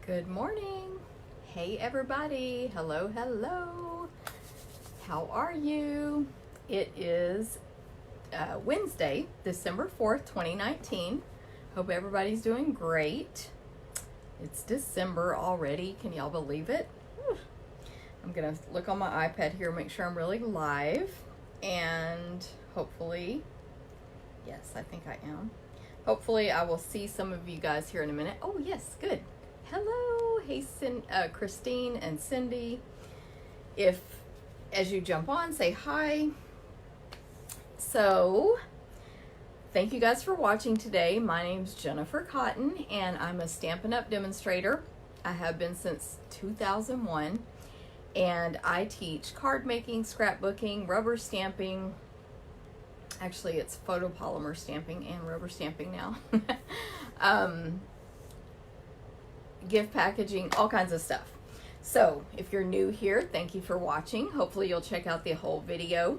Good morning. Hey everybody. Hello, hello. How are you? It is Wednesday, December 4th, 2019. Hope everybody's doing great. It's December already. Can y'all believe it? Whew. I'm going to look on my iPad here, make sure I'm really live. And hopefully, yes, I think I am. Hopefully I will see some of you guys here in a minute. Oh, yes, good. Hello. Hey, Christine and Cindy. If, as you jump on, say hi. So, thank you guys for watching today. My name's Jennifer Cotton, and I'm a Stampin' Up! Demonstrator. I have been since 2001, and I teach card making, scrapbooking, rubber stamping. Actually, it's photopolymer stamping and rubber stamping now. Gift packaging, all kinds of stuff. So if you're new here, thank you for watching. Hopefully you'll check out the whole video.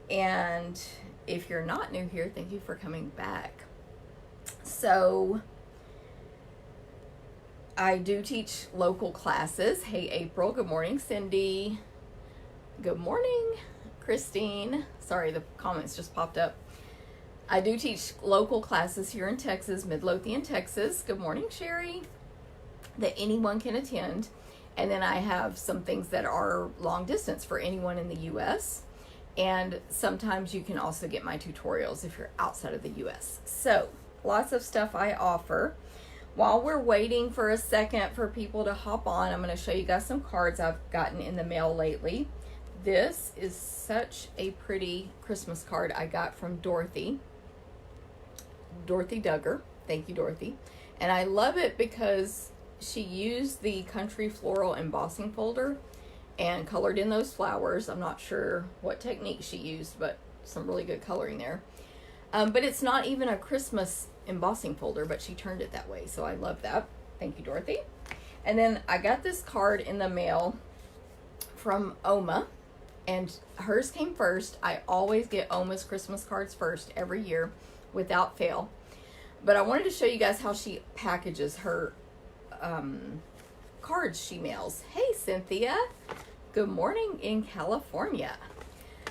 And if you're not new here, thank you for coming back. So I do teach local classes. Hey, April. Good morning, Cindy. Good morning, Christine. Sorry, the comments just popped up. I do teach local classes here in Texas, Midlothian, Texas. Good morning, Sherry. That anyone can attend. And then I have some things that are long distance for anyone in the U.S. And sometimes you can also get my tutorials if you're outside of the U.S. So lots of stuff I offer. While we're waiting for a second for people to hop on, I'm going to show you guys some cards I've gotten in the mail lately. This is such a pretty Christmas card I got from Dorothy Duggar. Thank you, Dorothy. And I love it because she used the Country Floral embossing folder and colored in those flowers. I'm not sure what technique she used, but some really good coloring there. But it's not even a Christmas embossing folder, but she turned it that way. So I love that. Thank you, Dorothy. And then I got this card in the mail from Oma, and hers came first. I always get Oma's Christmas cards first every year without fail. But I wanted to show you guys how she packages her cards she mails. Hey, Cynthia. Good morning in California.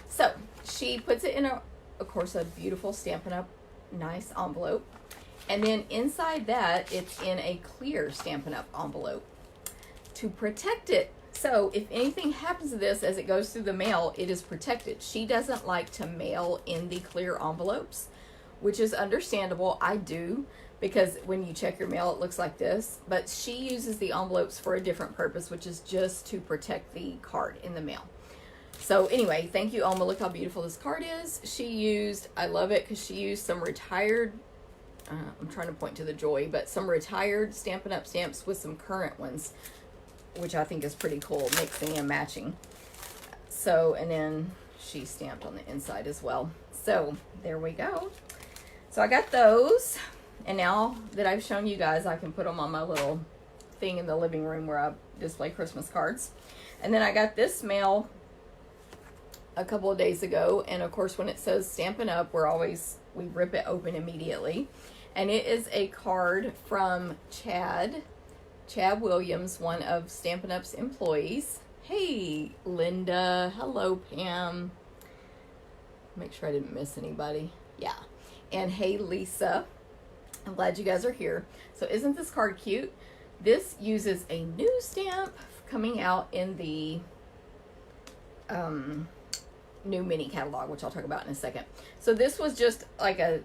So she puts it in of course, a beautiful Stampin' Up! Nice envelope. And then inside that, it's in a clear Stampin' Up! Envelope to protect it. So if anything happens to this as it goes through the mail, it is protected. She doesn't like to mail in the clear envelopes, which is understandable. I do, because when you check your mail, it looks like this. But she uses the envelopes for a different purpose, which is just to protect the card in the mail. So anyway, thank you, Oma. Look how beautiful this card is. She used, I love it, because she used some retired, I'm trying to point to the joy, but some retired Stampin' Up! Stamps with some current ones, which I think is pretty cool, mixing and matching. So, and then she stamped on the inside as well. So there we go. So I got those. And now that I've shown you guys, I can put them on my little thing in the living room where I display Christmas cards. And then I got this mail a couple of days ago. And of course, when it says Stampin' Up, we rip it open immediately. And it is a card from Chad Williams, one of Stampin' Up's employees. Hey, Linda. Hello, Pam. Make sure I didn't miss anybody. Yeah. And hey, Lisa. I'm glad you guys are here. So isn't this card cute? This uses a new stamp coming out in the new mini catalog, which I'll talk about in a second. So this was just like a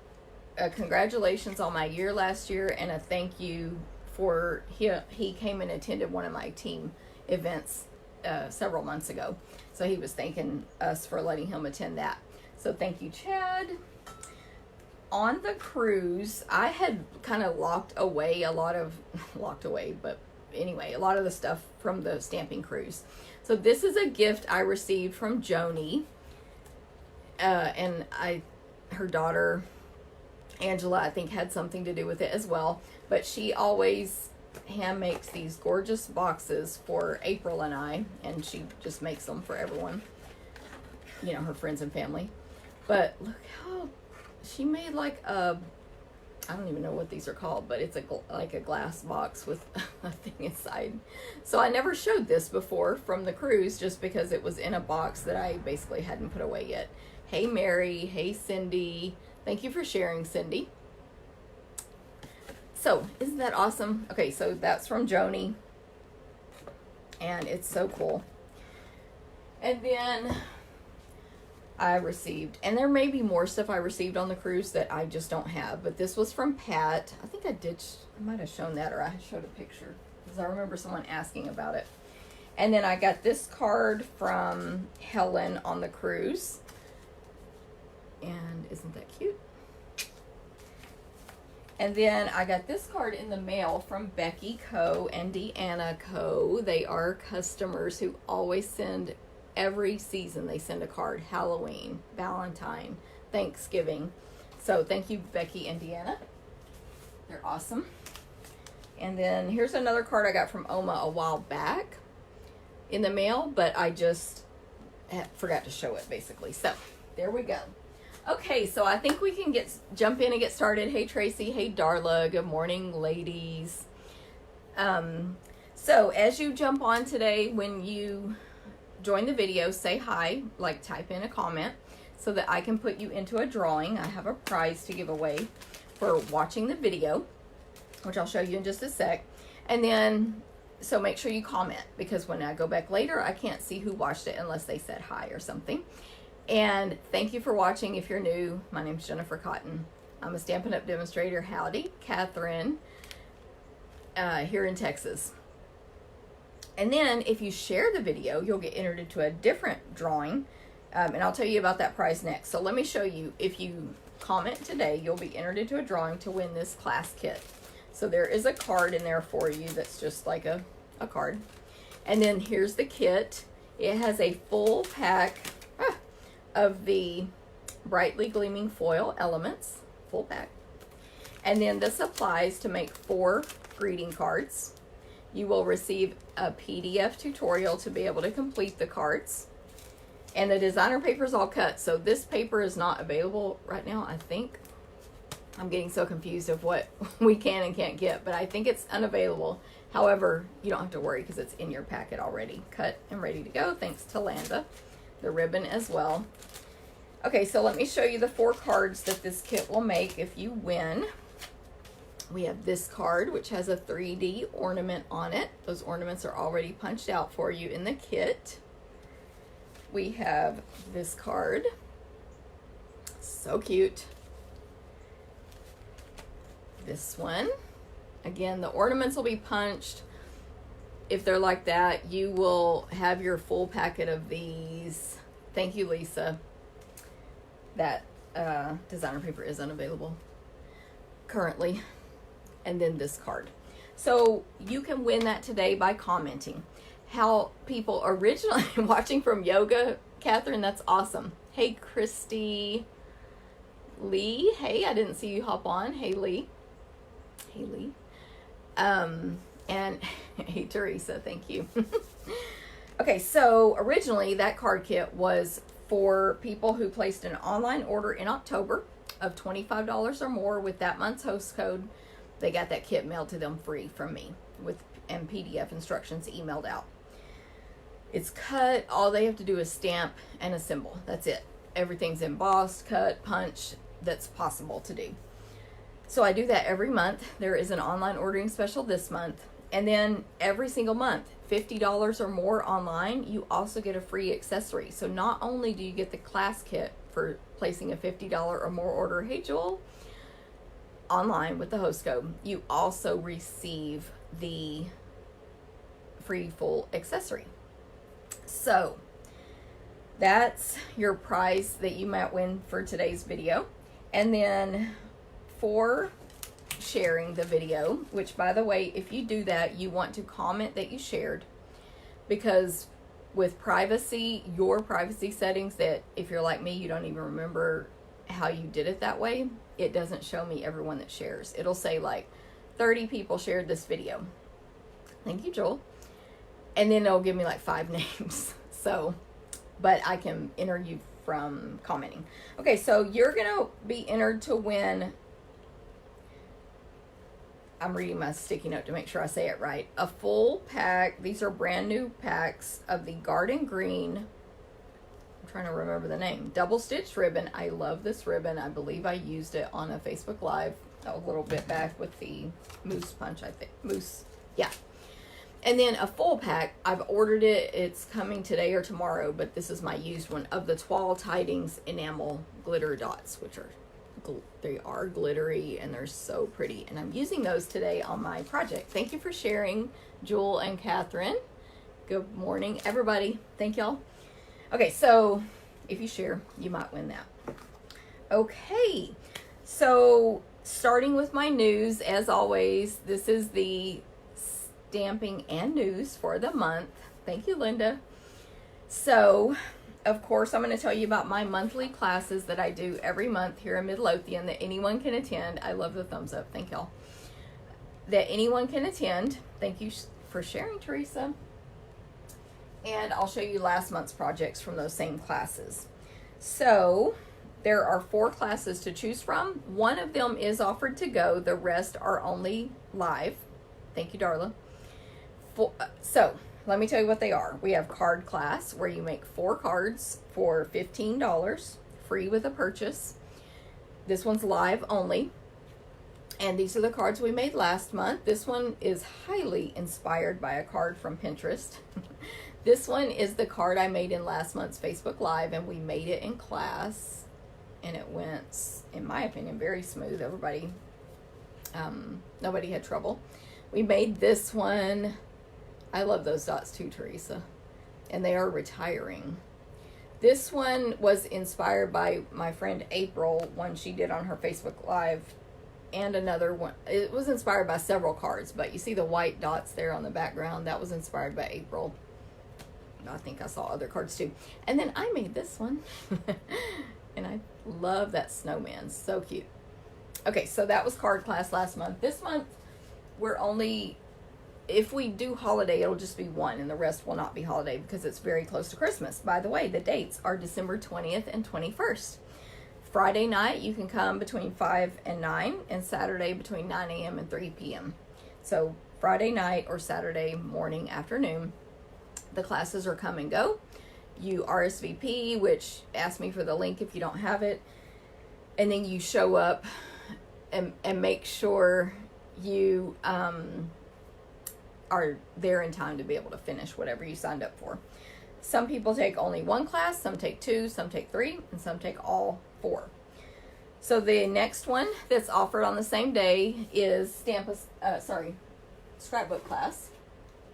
congratulations on my year last year and a thank you for he came and attended one of my team events several months ago. So he was thanking us for letting him attend that. So thank you, Chad. On the cruise, I had kind of locked away a lot of the stuff from the stamping cruise. So this is a gift I received from Joni, and her daughter Angela, I think, had something to do with it as well. But she always hand makes these gorgeous boxes for April and I, and she just makes them for everyone, her friends and family. But look how she made like a I don't even know what these are called, but it's like a glass box with a thing inside. So I never showed this before from the cruise just because it was in a box that I basically hadn't put away yet. Hey Mary, hey Cindy. Thank you for sharing, Cindy. So, isn't that awesome? Okay, so that's from Joni. And it's so cool. And then I received, and there may be more stuff I received on the cruise that I just don't have, but this was from Pat. I think I might have shown that, or I showed a picture, because I remember someone asking about it. And then I got this card from Helen on the cruise. And isn't that cute? And then I got this card in the mail from Becky Co. and Deanna Co. They are customers who always send, every season they send a card. Halloween, Valentine, Thanksgiving. So thank you, Becky and Deanna. They're awesome. And then here's another card I got from Oma a while back in the mail, but I just forgot to show it, basically. So there we go. Okay, so I think we can jump in and get started. Hey, Tracy. Hey, Darla. Good morning, ladies. So as you jump on today, when you join the video, say hi, like type in a comment so that I can put you into a drawing. I have a prize to give away for watching the video, which I'll show you in just a sec. And then, so make sure you comment, because when I go back later, I can't see who watched it unless they said hi or something. And thank you for watching. If you're new, my name's Jennifer Cotton. I'm a Stampin' Up! Demonstrator. Howdy, Catherine, here in Texas. And then if you share the video, you'll get entered into a different drawing. And I'll tell you about that prize next. So let me show you. If you comment today, you'll be entered into a drawing to win this class kit. So there is a card in there for you that's just like a card. And then here's the kit. It has a full pack of the brightly gleaming foil elements, full pack. And then this applies to make 4 greeting cards. You will receive a PDF tutorial to be able to complete the cards. And the designer paper is all cut, so this paper is not available right now, I think. I'm getting so confused of what we can and can't get, but I think it's unavailable. However, you don't have to worry because it's in your packet already, cut and ready to go, thanks to Landa. The ribbon as well. Okay, so let me show you the 4 cards that this kit will make if you win. We have this card, which has a 3D ornament on it. Those ornaments are already punched out for you in the kit. We have this card. So cute. This one. Again, the ornaments will be punched. If they're like that, you will have your full packet of these. Thank you, Lisa. That designer paper is unavailable currently. And then this card. So you can win that today by commenting. How people originally watching from yoga, Catherine, that's awesome. Hey, Christy Lee. Hey, I didn't see you hop on. Hey, Lee. Hey, Lee. And hey, Teresa, thank you. Okay, so originally that card kit was for people who placed an online order in October of $25 or more with that month's host code. They got that kit mailed to them free from me with and PDF instructions emailed out. It's cut. All they have to do is stamp and assemble. That's it. Everything's embossed, cut, punch. That's possible to do. So I do that every month. There is an online ordering special this month. And then every single month, $50 or more online, you also get a free accessory. So not only do you get the class kit for placing a $50 or more order, hey Joel, online with the host code, you also receive the free full accessory. So that's your prize that you might win for today's video. And then for sharing the video, which by the way, if you do that, you want to comment that you shared, because with privacy, your privacy settings, that if you're like me, you don't even remember how you did it that way, it doesn't show me everyone that shares. It'll say like 30 people shared this video. Thank you, Joel. And then it'll give me like 5 names. So, but I can enter you from commenting. Okay, so you're gonna be entered to win I'm reading my sticky note to make sure I say it right. A full pack. These are brand new packs of the Garden Green. I'm trying to remember the name. Double stitched ribbon. I love this ribbon. I believe I used it on a Facebook Live a little bit back with the moose punch, I think. Moose. Yeah. And then a full pack. I've ordered it. It's coming today or tomorrow, but this is my used one of the Toile Tidings enamel glitter dots, which are they are glittery and they're so pretty, and I'm using those today on my project. Thank you for sharing, Jewel and Catherine. Good morning, everybody. Thank y'all. Okay, so if you share, you might win that. Okay, so starting with my news, as always, this is the stamping and news for the month. Thank you, Linda. So of course, I'm going to tell you about my monthly classes that I do every month here in Midlothian that anyone can attend. I love the thumbs up. Thank y'all. That anyone can attend. Thank you for sharing, Teresa. And I'll show you last month's projects from those same classes. So there are 4 classes to choose from. One of them is offered to go. The rest are only live. Thank you, Darla. So let me tell you what they are. We have card class where you make 4 cards for $15, free with a purchase. This one's live only. And these are the cards we made last month. This one is highly inspired by a card from Pinterest. This one is the card I made in last month's Facebook Live, and we made it in class. And it went, in my opinion, very smooth. Everybody, nobody had trouble. We made this one. I love those dots too, Teresa. And they are retiring. This one was inspired by my friend April, one she did on her Facebook Live, and another one. It was inspired by several cards, but you see the white dots there on the background. That was inspired by April. I think I saw other cards too. And then I made this one. And I love that snowman. So cute. Okay, so that was card class last month. This month, we're only... If we do holiday, it'll just be 1, and the rest will not be holiday because it's very close to Christmas. By the way, the dates are December 20th and 21st. Friday night, you can come between 5 and 9, and Saturday between 9 a.m. and 3 p.m. So Friday night or Saturday morning, afternoon, the classes are come and go. You RSVP, which ask me for the link if you don't have it, and then you show up and make sure you... are there in time to be able to finish whatever you signed up for. Some people take only 1 class, some take 2, some take 3, and some take all 4. So the next one that's offered on the same day is scrapbook class.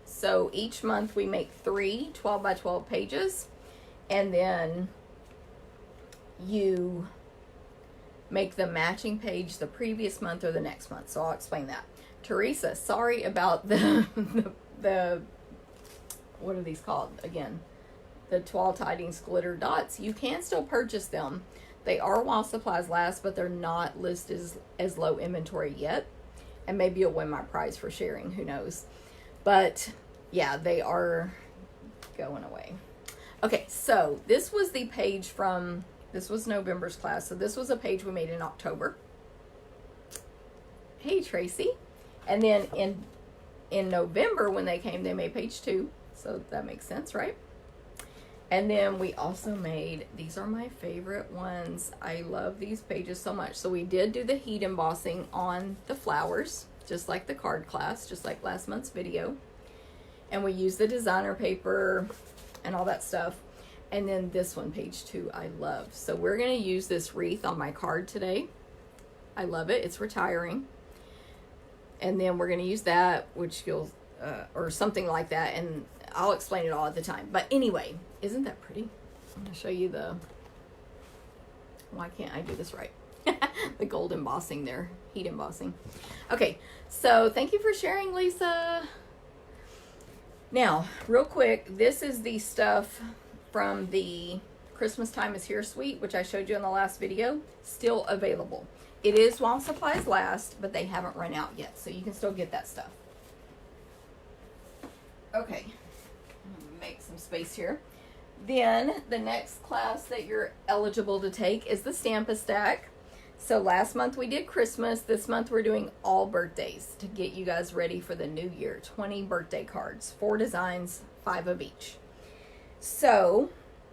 So each month we make 3 12 by 12 pages, and then you make the matching page the previous month or the next month. So I'll explain that. Teresa, sorry about the what are these called again? The Toile Tidings glitter dots. You can still purchase them. They are while supplies last, but they're not listed as low inventory yet. And maybe you'll win my prize for sharing. Who knows? But yeah, they are going away. Okay, so this was the page from, this was November's class. So this was a page we made in October. Hey, Tracy. And then in November, when they came, they made page 2. So that makes sense, right? And then we also made, these are my favorite ones. I love these pages so much. So we did do the heat embossing on the flowers, just like the card class, just like last month's video. And we used the designer paper and all that stuff. And then this one, page 2, I love. So we're going to use this wreath on my card today. I love it. It's retiring. And then we're going to use that, which you'll, or something like that. And I'll explain it all at the time. But anyway, isn't that pretty? I'm going to show you the, why can't I do this right? The gold embossing there, heat embossing. Okay, so thank you for sharing, Lisa. Now, real quick, this is the stuff from the Christmas Time is Here suite, which I showed you in the last video, still available. It is while supplies last, but they haven't run out yet, so you can still get that stuff. Okay, I'm gonna make some space here. Then the next class that you're eligible to take is the Stamp-A-Stack. So last month we did Christmas. This month we're doing all birthdays to get you guys ready for the new year. 20 birthday cards, 4 designs, 5 of each. So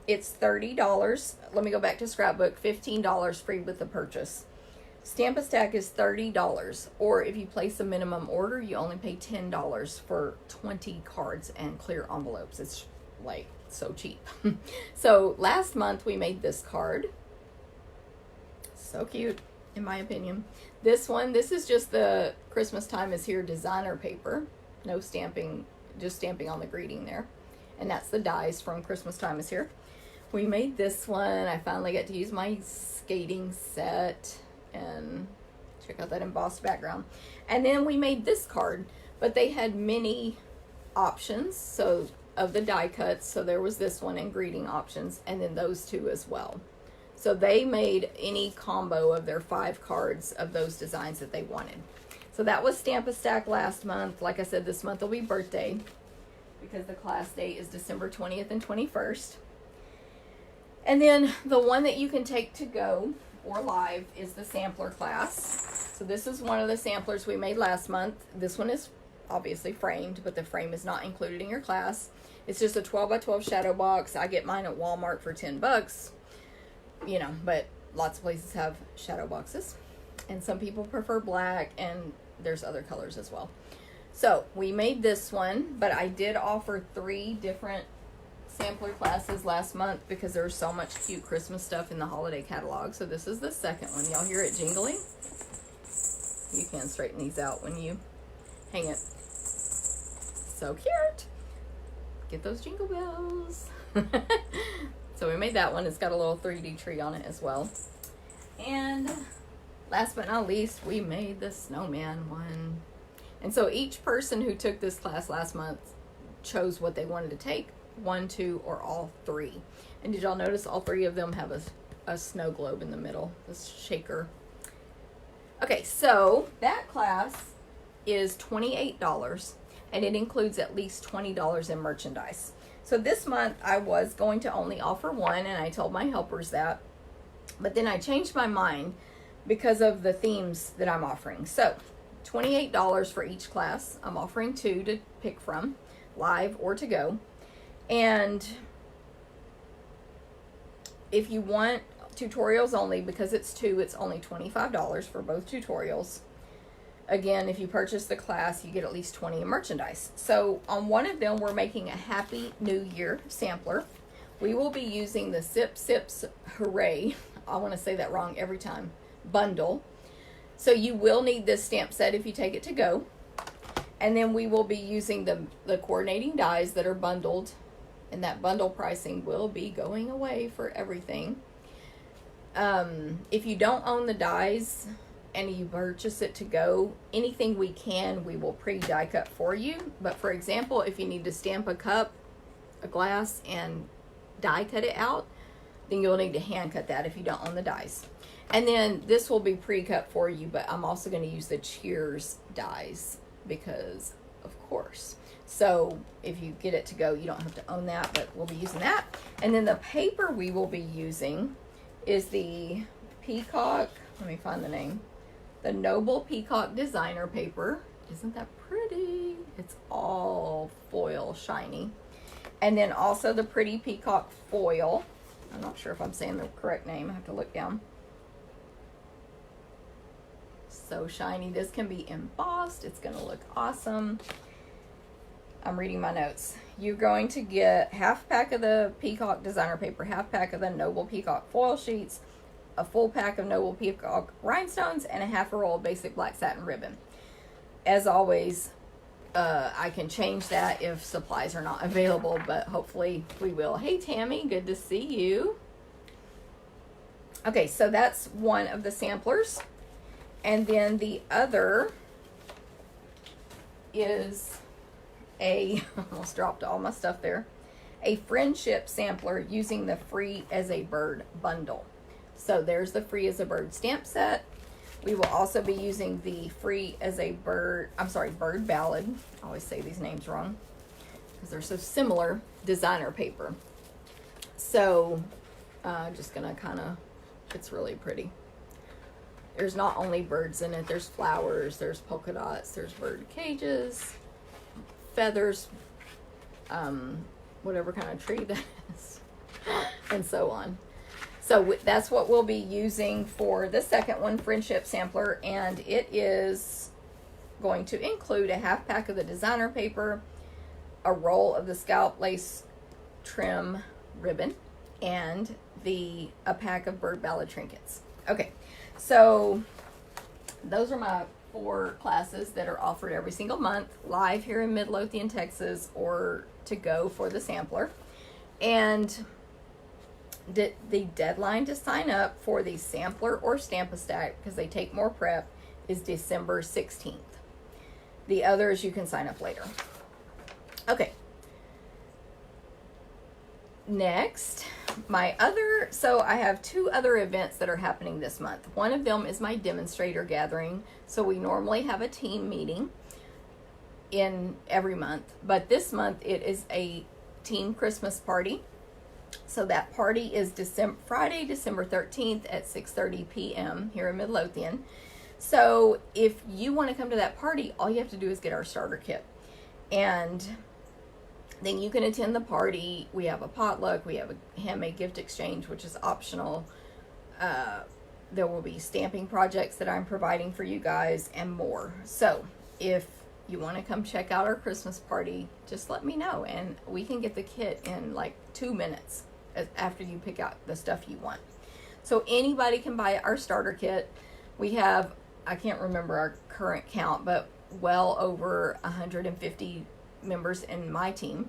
it's $30. Let me go back to scrapbook. $15 free with the purchase. Stamp-A-Stack is $30, or if you place a minimum order, you only pay $10 for 20 cards and clear envelopes. It's like so cheap. So last month we made this card. So cute, in my opinion. This one, this is just the Christmas Time is Here designer paper. No stamping, just stamping on the greeting there. And that's the dies from Christmas Time is Here. We made this one. I finally got to use my skating set. And check out that embossed background. And then we made this card, but they had many options so of the die cuts. So there was this one and greeting options, and then those two as well. So they made any combo of their 5 cards of those designs that they wanted. So that was Stamp-A-Stack last month. Like I said, this month will be birthday because the class date is December 20th and 21st. And then the one that you can take to go or live is the sampler class. So this is one of the samplers we made last month. This one is obviously framed, but the frame is not included in your class. It's just a 12 by 12 shadow box. I get mine at Walmart for $10, you know, but lots of places have shadow boxes. And some people prefer black, and there's other colors as well. So we made this one, but I did offer 3 different sampler classes last month because there's so much cute Christmas stuff in the holiday catalog. So this is the second one. Y'all hear it jingling? You can straighten these out when you hang it. So cute. Get those jingle bells. So we made that one. It's got a little 3D tree on it as well. And last but not least, we made the snowman one. And so each person who took this class last month chose what they wanted to take. 1, 2, or all 3. And did y'all notice all 3 of them have a snow globe in the middle, this shaker? Okay, so that class is $28, and it includes at least $20 in merchandise. So this month I was going to only offer 1, and I told my helpers that, but then I changed my mind because of the themes that I'm offering. So $28 for each class. I'm offering 2 to pick from, live or to go. And if you want tutorials only, because it's 2, it's only $25 for both tutorials. Again, if you purchase the class, you get at least 20 in merchandise. So on one of them, we're making a Happy New Year sampler. We will be using the Sip Sips Hooray, I want to say that wrong every time, bundle. So you will need this stamp set if you take it to go. And then we will be using the coordinating dies that are bundled. And that bundle pricing will be going away for everything. If you don't own the dies and you purchase it to go, anything we will pre-die cut for you. But for example, if you need to stamp a cup, a glass, and die cut it out, then you'll need to hand cut that if you don't own the dies. And then this will be pre-cut for you, but I'm also going to use the Cheers dies because, of course. So if you get it to go, you don't have to own that, but we'll be using that. And then the paper we will be using is the Peacock, let me find the name, the Noble Peacock Designer Paper. Isn't that pretty? It's all foil shiny. And then also the Pretty Peacock Foil. I'm not sure if I'm saying the correct name. I have to look down. So shiny. This can be embossed. It's going to look awesome. I'm reading my notes. You're going to get half pack of the Peacock Designer Paper, half pack of the Noble Peacock Foil Sheets, a full pack of Noble Peacock Rhinestones, and a half a roll of basic black satin ribbon. As always, I can change that if supplies are not available, but hopefully we will. Hey Tammy, good to see you. Okay, so that's one of the samplers. And then the other is almost dropped all my stuff there, a friendship sampler using the Free as a Bird bundle. So there's the Free as a Bird stamp set. We will also be using the Free as a Bird, Bird Ballad. I always say these names wrong because they're so similar, designer paper. So just gonna it's really pretty. There's not only birds in it, there's flowers, there's polka dots, there's bird cages, feathers, whatever kind of tree that is, and so on. So that's what we'll be using for the second one, Friendship Sampler, and it is going to include a half pack of the designer paper, a roll of the scallop lace trim ribbon, and a pack of bird ballad trinkets. Okay, so those are my 4 classes that are offered every single month, live here in Midlothian, Texas, or to go for the sampler. And the deadline to sign up for the sampler or Stamp-A-Stack, because they take more prep, is December 16th. The others you can sign up later. Okay. Next, so I have 2 other events that are happening this month. One of them is my demonstrator gathering. So we normally have a team meeting in every month, but this month it is a team Christmas party. So that party is Friday, December 13th at 6:30 p.m. here in Midlothian. So if you want to come to that party, all you have to do is get our starter kit. And then you can attend the party. We have a potluck. We have a handmade gift exchange, which is optional. There will be stamping projects that I'm providing for you guys and more. So if you want to come check out our Christmas party, just let me know. And we can get the kit in like 2 minutes after you pick out the stuff you want. So anybody can buy our starter kit. We have, I can't remember our current count, but well over 150 members in my team,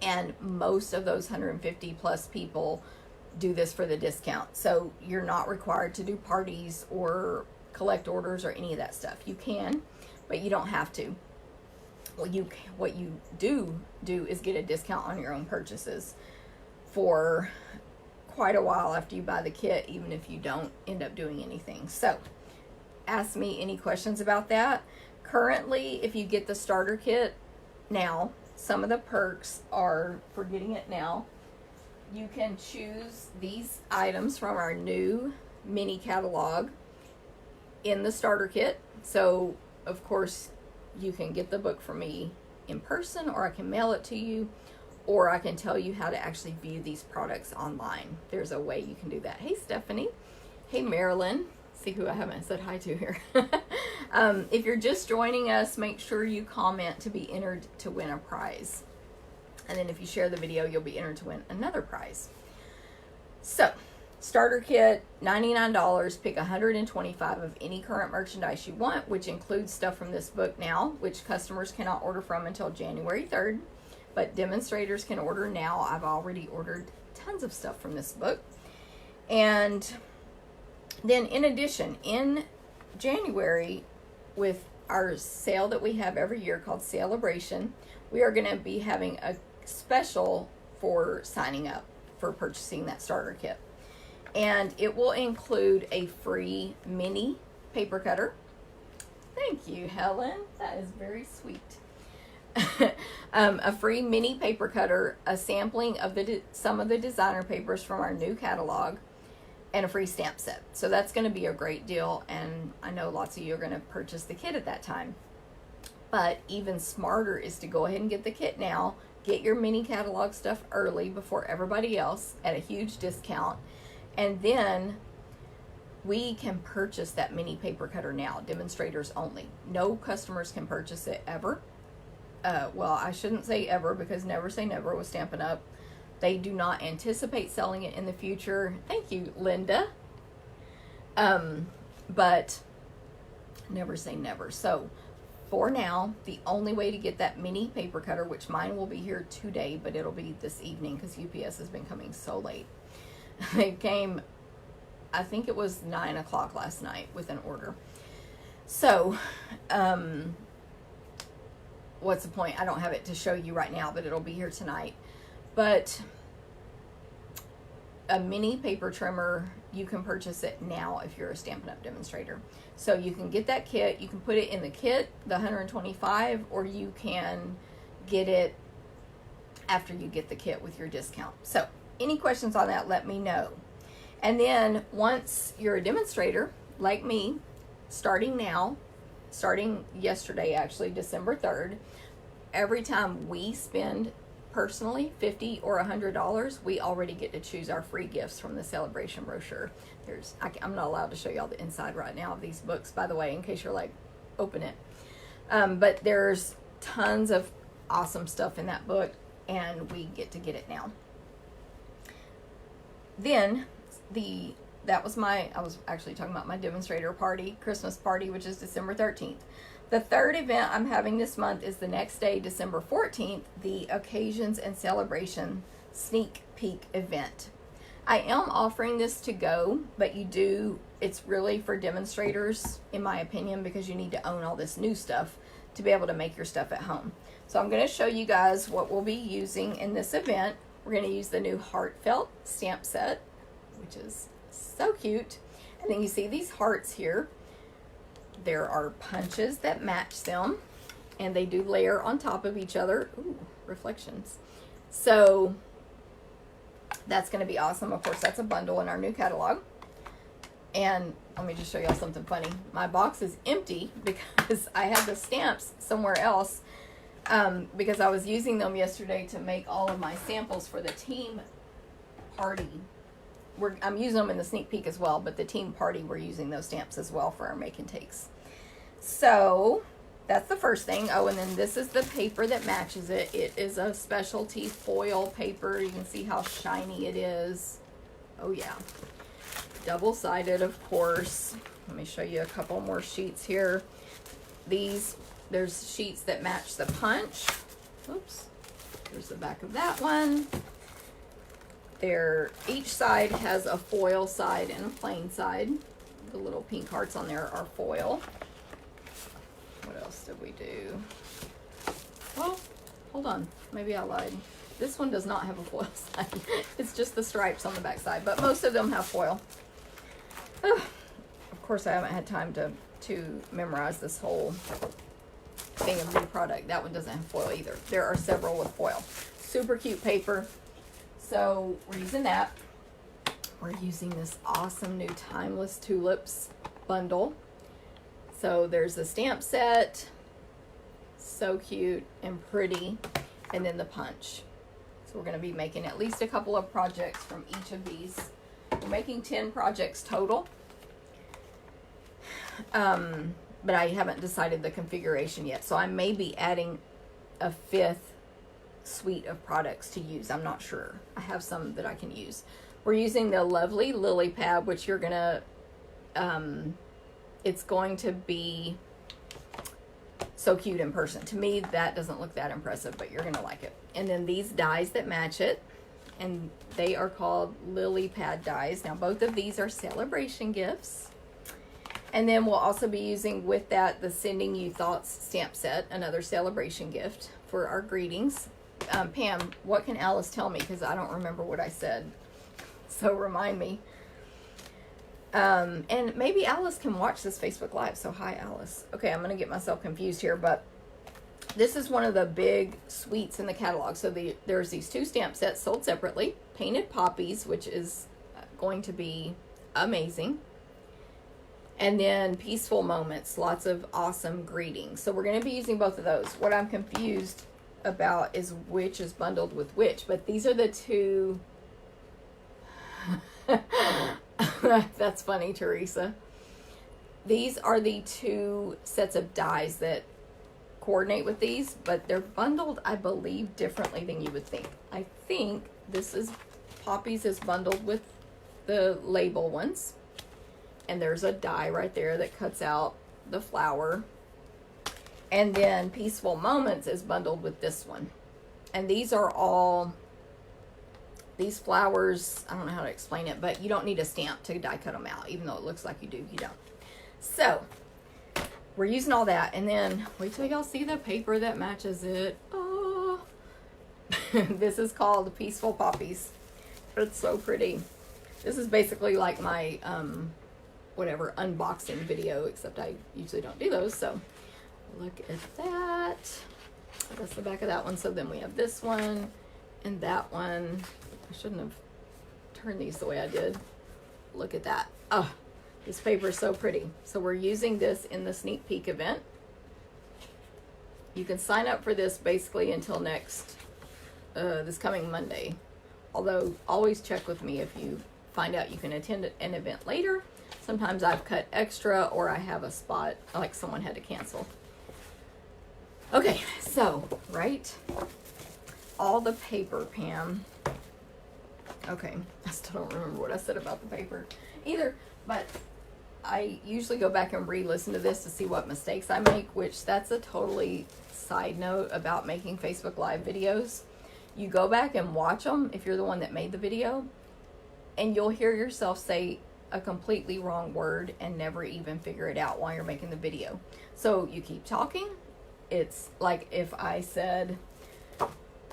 and most of those 150 plus people do this for the discount. So you're not required to do parties or collect orders or any of that stuff. You can, but you don't have to. What you do is get a discount on your own purchases for quite a while after you buy the kit, even if you don't end up doing anything. So ask me any questions about that. Currently, if you get the starter kit now, some of the perks are, for getting it now, you can choose these items from our new mini catalog in the starter kit. So, of course, you can get the book from me in person, or I can mail it to you, or I can tell you how to actually view these products online. There's a way you can do that. Hey, Stephanie. Hey, Marilyn. See who I haven't said hi to here. If you're just joining us, make sure you comment to be entered to win a prize. And then if you share the video, you'll be entered to win another prize. So, starter kit, $99. Pick 125 of any current merchandise you want, which includes stuff from this book now, which customers cannot order from until January 3rd. But demonstrators can order now. I've already ordered tons of stuff from this book. And then in addition, in January, with our sale that we have every year called Celebration, we are going to be having a special for signing up for purchasing that starter kit. And it will include a free mini paper cutter. Thank you, Helen. That is very sweet. A free mini paper cutter, a sampling of some of the designer papers from our new catalog, and a free stamp set. So that's going to be a great deal, and I know lots of you are going to purchase the kit at that time. But even smarter is to go ahead and get the kit now, get your mini catalog stuff early before everybody else at a huge discount, and then we can purchase that mini paper cutter now, demonstrators only. No customers can purchase it ever. Well, I shouldn't say ever, because never say never with Stampin' Up. They do not anticipate selling it in the future. Thank you, Linda. But never say never. So for now, the only way to get that mini paper cutter, which mine will be here today, but it'll be this evening because UPS has been coming so late. It came, I think it was 9 o'clock last night with an order. So, what's the point? I don't have it to show you right now, but it'll be here tonight. But a mini paper trimmer, you can purchase it now if you're a Stampin' Up! Demonstrator. So you can get that kit, you can put it in the kit, the 125, or you can get it after you get the kit with your discount. So any questions on that, let me know. And then once you're a demonstrator, like me, starting yesterday actually, December 3rd, every time we spend personally $50 or $100, we already get to choose our free gifts from the celebration brochure. I'm not allowed to show y'all the inside right now of these books, by the way, in case you're like, open it. But there's tons of awesome stuff in that book, and we get to get it now. Then I was actually talking about my demonstrator party, Christmas party, which is December 13th. The third event I'm having this month is the next day, December 14th, the Occasions and Celebration Sneak Peek event. I am offering this to go, but it's really for demonstrators, in my opinion, because you need to own all this new stuff to be able to make your stuff at home. So I'm going to show you guys what we'll be using in this event. We're going to use the new Heartfelt stamp set, which is so cute. And then you see these hearts here. There are punches that match them, and they do layer on top of each other. Ooh, reflections. So that's going to be awesome. Of course, that's a bundle in our new catalog. And let me just show y'all something funny. My box is empty because I had the stamps somewhere else, because I was using them yesterday to make all of my samples for the team party. I'm using them in the sneak peek as well, but the team party, we're using those stamps as well for our make and takes. So that's the first thing. Oh, and then this is the paper that matches it. It is a specialty foil paper. You can see how shiny it is. Oh yeah. Double-sided, of course. Let me show you a couple more sheets here. There's sheets that match the punch. Oops. There's the back of that one. Each side has a foil side and a plain side. The little pink hearts on there are foil. What else did we do? Well, hold on. Maybe I lied. This one does not have a foil side. It's just the stripes on the back side, but most of them have foil. Of course, I haven't had time to memorize this whole thing of new product. That one doesn't have foil either. There are several with foil. Super cute paper. So we're using that. We're using this awesome new Timeless Tulips bundle. So there's the stamp set. So cute and pretty. And then the punch. So we're going to be making at least a couple of projects from each of these. We're making 10 projects total. But I haven't decided the configuration yet. So I may be adding a 5th suite of products to use. I'm not sure. I have some that I can use. We're using the lovely lily pad, which you're gonna it's going to be so cute in person. To me, that doesn't look that impressive, but you're gonna like it. And then these dies that match it, and they are called lily pad dies. Now both of these are celebration gifts. And then we'll also be using with that the Sending You Thoughts stamp set, another celebration gift for our greetings. Pam, what can Alice tell me? Because I don't remember what I said. So remind me. And maybe Alice can watch this Facebook Live. So hi, Alice. Okay, I'm going to get myself confused here. But this is one of the big suites in the catalog. So there's these 2 stamp sets sold separately. Painted Poppies, which is going to be amazing. And then Peaceful Moments. Lots of awesome greetings. So we're going to be using both of those. What I'm confused about is which is bundled with which, but these are the 2. That's funny, Teresa. These are the 2 sets of dies that coordinate with these, but they're bundled, I believe, differently than you would think. I think this is Poppies is bundled with the label ones, and there's a die right there that cuts out the flower. And then Peaceful Moments is bundled with this one. And these are all, these flowers, I don't know how to explain it, but you don't need a stamp to die cut them out. Even though it looks like you do, you don't. So, we're using all that. And then, wait till y'all see the paper that matches it. Oh. This is called Peaceful Poppies. It's so pretty. This is basically like my, whatever, unboxing video, except I usually don't do those, so. Look at that. That's the back of that one. So then we have this one and that one. I shouldn't have turned these the way I did. Look at that. Oh, This paper is so pretty. So we're using this in the sneak peek event. You can sign up for this basically until this coming Monday. Although, always check with me if you find out you can attend an event later. Sometimes I've cut extra, or I have a spot, like someone had to cancel. Okay, so, right? All the paper, Pam. Okay, I still don't remember what I said about the paper either, but I usually go back and re-listen to this to see what mistakes I make, which that's a totally side note about making Facebook Live videos. You go back and watch them if you're the one that made the video, and you'll hear yourself say a completely wrong word and never even figure it out while you're making the video. So you keep talking. It's like if I said,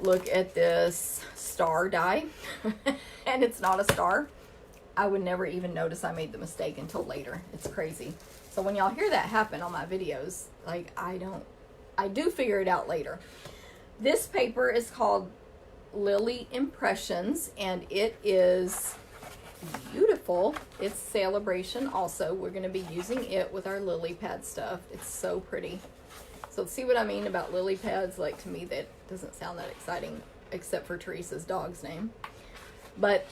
look at this star die, and it's not a star, I would never even notice I made the mistake until later. It's crazy. So when y'all hear that happen on my videos, like I do figure it out later. This paper is called Lily Impressions, and it is beautiful. It's Celebration also. We're going to be using it with our lily pad stuff. It's so pretty. So see what I mean about lily pads? Like, to me, that doesn't sound that exciting, except for Teresa's dog's name. But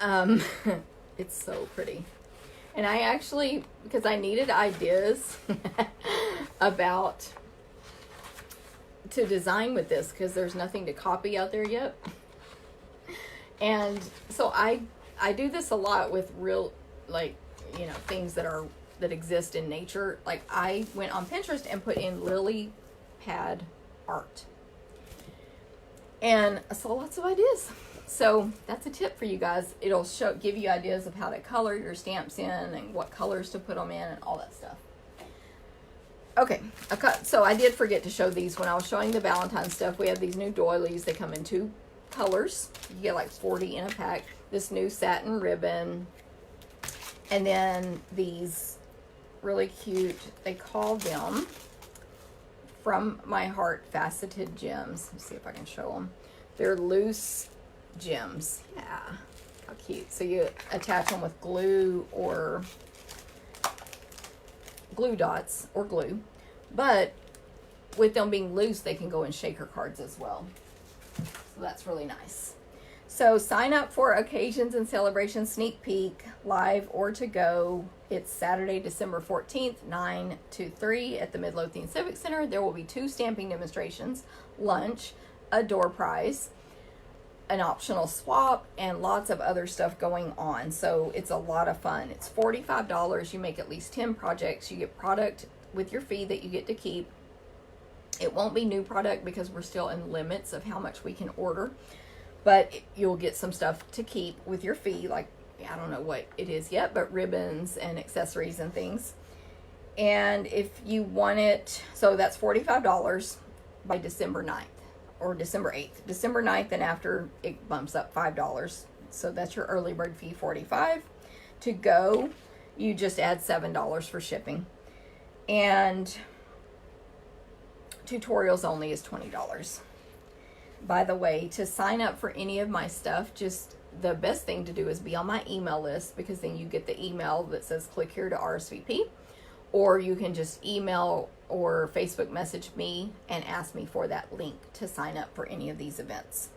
it's so pretty. And I actually, because I needed ideas about to design with this, because there's nothing to copy out there yet. And so I do this a lot with real, like, you know, things that exist in nature. Like, I went on Pinterest and put in lily pad art, and I saw lots of ideas. So that's a tip for you guys. It'll give you ideas of how to color your stamps in and what colors to put them in and all that stuff. Okay, so I did forget to show these when I was showing the Valentine stuff. We have these new doilies. They come in 2 colors. You get like 40 in a pack. This new satin ribbon, and then these really cute, they call them From My Heart faceted gems. Let's see if I can show them. They're loose gems. Yeah, how cute. So you attach them with glue or glue dots or glue, but with them being loose, they can go in shaker cards as well. So that's really nice. So sign up for Occasions and Celebrations Sneak Peek, live or to go. It's Saturday, December 14th, 9 to 3 at the Midlothian Civic Center. There will be 2 stamping demonstrations, lunch, a door prize, an optional swap, and lots of other stuff going on. So it's a lot of fun. It's $45. You make at least 10 projects. You get product with your fee that you get to keep. It won't be new product because we're still in limits of how much we can order. But you'll get some stuff to keep with your fee, like, I don't know what it is yet, but ribbons and accessories and things. And if you want it, so that's $45 by December 9th or December 8th. December 9th and after, it bumps up $5. So that's your early bird fee, $45. To go, you just add $7 for shipping. And tutorials only is $20. By the way, to sign up for any of my stuff, just the best thing to do is be on my email list, because then you get the email that says click here to RSVP, or you can just email or Facebook message me and ask me for that link to sign up for any of these events.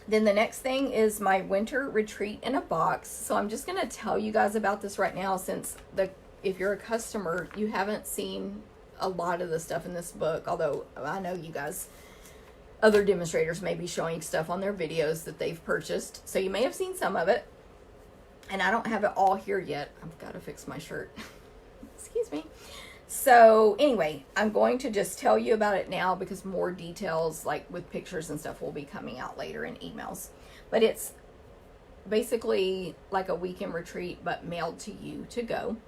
Then the next thing is my winter retreat in a box. So I'm just going to tell you guys about this right now, since if you're a customer, you haven't seen a lot of the stuff in this book, although I know you guys, other demonstrators may be showing stuff on their videos that they've purchased. So you may have seen some of it. And I don't have it all here yet. I've got to fix my shirt. Excuse me. So anyway, I'm going to just tell you about it now, because more details, like with pictures and stuff, will be coming out later in emails. But it's basically like a weekend retreat, but mailed to you to go.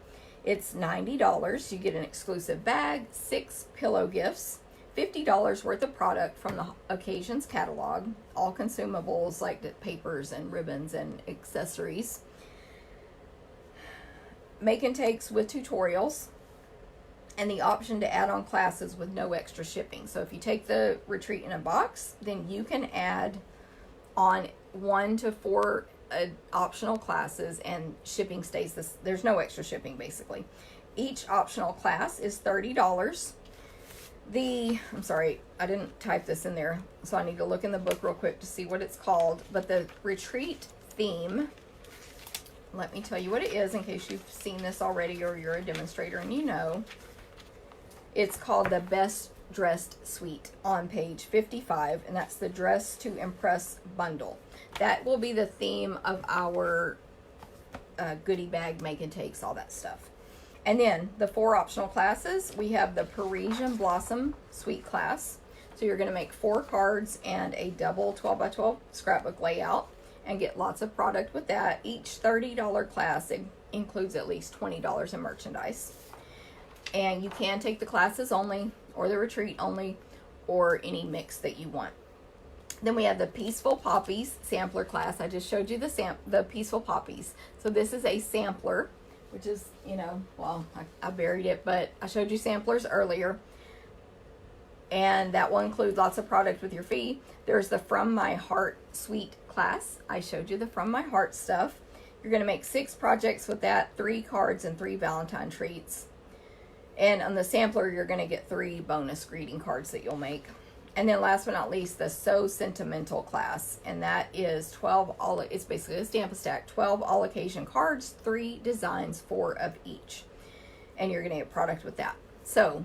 It's $90. You get an exclusive bag, 6 pillow gifts, $50 worth of product from the Occasions catalog, all consumables like the papers and ribbons and accessories. Make and takes with tutorials, and the option to add on classes with no extra shipping. So if you take the retreat in a box, then you can add on 1 to 4 optional classes, and shipping stays this. There's no extra shipping basically. Each optional class is $30. I'm sorry, I didn't type this in there, so I need to look in the book real quick to see what it's called. But the retreat theme, let me tell you what it is in case you've seen this already or you're a demonstrator and you know. It's called the Best Dressed Suite on page 55, and that's the Dress to Impress bundle. That will be the theme of our goodie bag, make and takes, all that stuff. And then the 4 optional classes, we have the Parisian Blossom Suite class. So you're going to make 4 cards and a double 12 by 12 scrapbook layout and get lots of product with that. Each $30 class includes at least $20 in merchandise. And you can take the classes only, or the retreat only, or any mix that you want. Then we have the Peaceful Poppies sampler class. I just showed you the Peaceful Poppies. So this is a sampler, which is, well, I buried it, but I showed you samplers earlier. And that will include lots of product with your fee. There's the From My Heart Suite class. I showed you the From My Heart stuff. You're going to make 6 projects with that, 3 cards and 3 Valentine treats. And on the sampler, you're going to get 3 bonus greeting cards that you'll make. And then last but not least, the So Sentimental class. And that is it's basically a stamp stack, 12 all occasion cards, 3 designs, 4 of each. And you're going to get product with that. So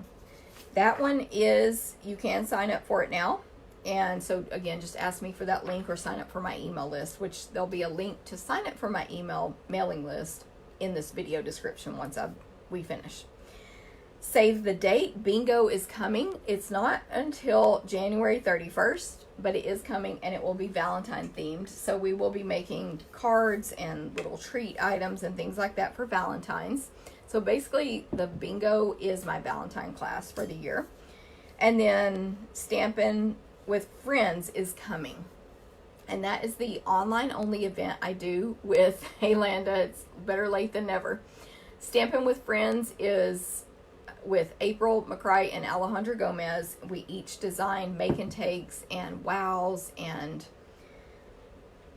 that one you can sign up for it now. And so again, just ask me for that link or sign up for my email list, which there'll be a link to sign up for my email mailing list in this video description once we finish. Save the date. Bingo is coming. It's not until January 31st, but it is coming, and it will be Valentine themed. So we will be making cards and little treat items and things like that for Valentine's. So basically the bingo is my Valentine class for the year. And then Stampin' with Friends is coming. And that is the online only event I do with Haylanda. It's better late than never. Stampin' with Friends is with April McCray and Alejandra Gomez. We each design make and takes and wows and